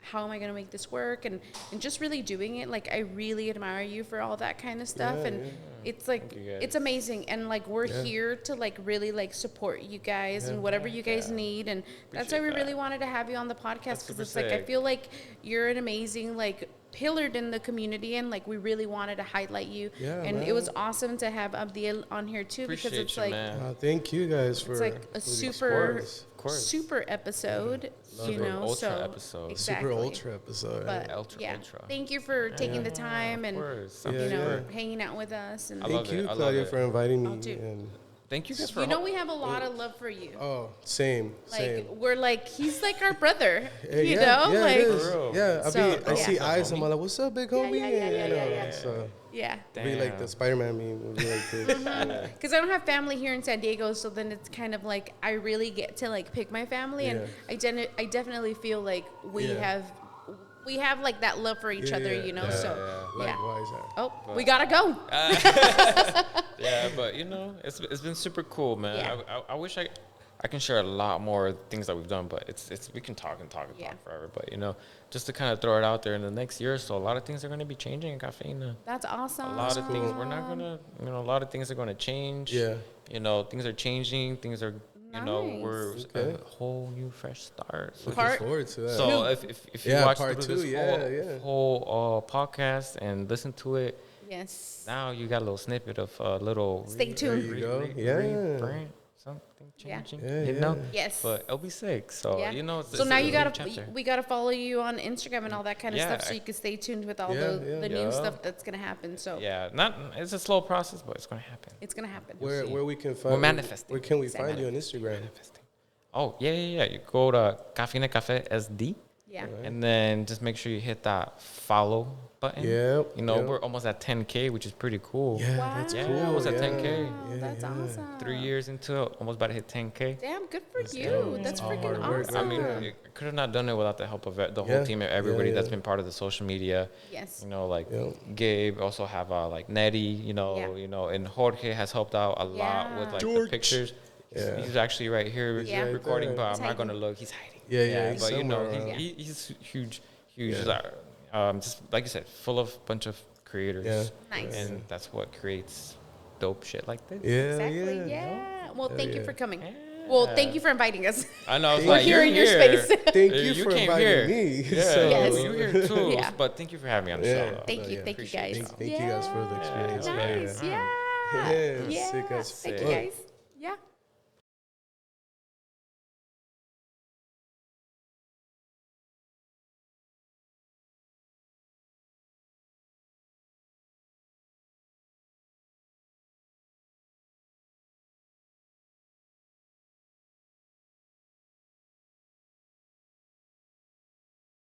how am I gonna make this work, and just really doing it. Like, I really admire you for all that kind of stuff. Yeah, And yeah. it's like, you, guys. it's amazing. And like, we're Yeah. here to like really like support you guys and whatever you guys need. And that's why we Appreciate really that. wanted to have you on the podcast, That's because super it's like, I sick. feel like you're an amazing like pillared in the community, and like we really wanted to highlight you. Yeah, And man. it was awesome to have Abdiel on here too, because Appreciate it's you, like man. Thank you guys for it's like a for the super support. Of course. super episode, Love you it. know. Ultra so episode. exactly. Super ultra episode. But Ultra, yeah, ultra. thank you for taking the time of and course. Yeah, you know yeah. hanging out with us. And I love Thank you, it. I love Claudia, it. for inviting I'll me. do. And Thank you guys for you know we have a lot of love for you. oh, same. Like we're like, he's like our brother, Hey, you yeah, know, yeah, like it is. For real. Yeah, So, I see yeah. eyes. I'm like, what's up, big homie? yeah. So yeah. be like the Spider-Man meme. It'd be like this. Yeah. Because I don't have family here in San Diego, so then it's kind of like I really get to like pick my family, and Yeah. I definitely feel like we Yeah. have like that love for each other, you know. Yeah, So yeah. yeah. Likewise. Oh, we gotta go. Yeah, but you know, it's been super cool, man. Yeah. I wish I can share a lot more things that we've done, but it's we can talk and talk and Yeah. talk forever. But you know, just to kind of throw it out there, in the next year or so, a lot of things are going to be changing in Cafeina. That's awesome. A lot of things we're not gonna, you know, a lot of things are going to change. Yeah. You know, things are changing. Things are, you know, Nice. we're Okay. a whole new fresh start. So, Looking Part- forward to that. so if you Yeah, watch part through two, this yeah. whole podcast and listen to it, Yes. now you got a little snippet of a little. Stay tuned. There you go. Yeah. rebrand, something Yeah. changing. Yeah, you yeah. know. Yes. But it'll be sick. So Yeah. you know. It's, So it's now a you new gotta chapter. we gotta follow you on Instagram and all that kind of Yeah, stuff, so you can stay tuned with all Yeah, the yeah. new Yeah. stuff that's gonna happen. So Yeah, it's a slow process, but it's gonna happen. it's gonna happen. where see. we can find manifesting. Where can we Exactly. find you on Instagram? Oh yeah. You go to Cafeina Cafe SD, Yeah. and then just make sure you hit that follow button. Yep, You know, yep. we're almost at 10K, which is pretty cool. Yeah, Wow. that's Yeah, cool. I was at yeah. 10K. Wow, that's awesome. 3 years into it, almost about to hit 10K. Damn, good for you. go. That's All freaking hard work. awesome. I mean, Yeah. I could have not done it without the help of the whole Yeah. team and everybody Yeah, that's yeah. been part of the social media. Yes. You know, like Yeah. Gabe, also have like Nettie. Yeah. You know, and Jorge has helped out a lot with Yeah. like George. the pictures. Yeah. He's actually right here Yeah. recording, Right but He's I'm not gonna hiding. look. He's hiding. Yeah, he's but you know, somewhere around. he's huge. Yeah. Just like you said, full of bunch of creators. Yeah. Nice. And that's what creates dope shit like this. Yeah, Exactly. yeah. Yeah. Well, thank you yeah. for coming. Well, thank you for inviting us. I know. It's We're like, here you're in your space. Thank Yeah, you for came inviting here. me. Yeah, So- Yes. you're here too. Yeah. But thank you for having me on the Yeah. show. though. Thank you. yeah. Thank you guys. Thank you guys for the experience. Nice. Yeah. Yeah, Yeah. sick as Thank fuck. you guys.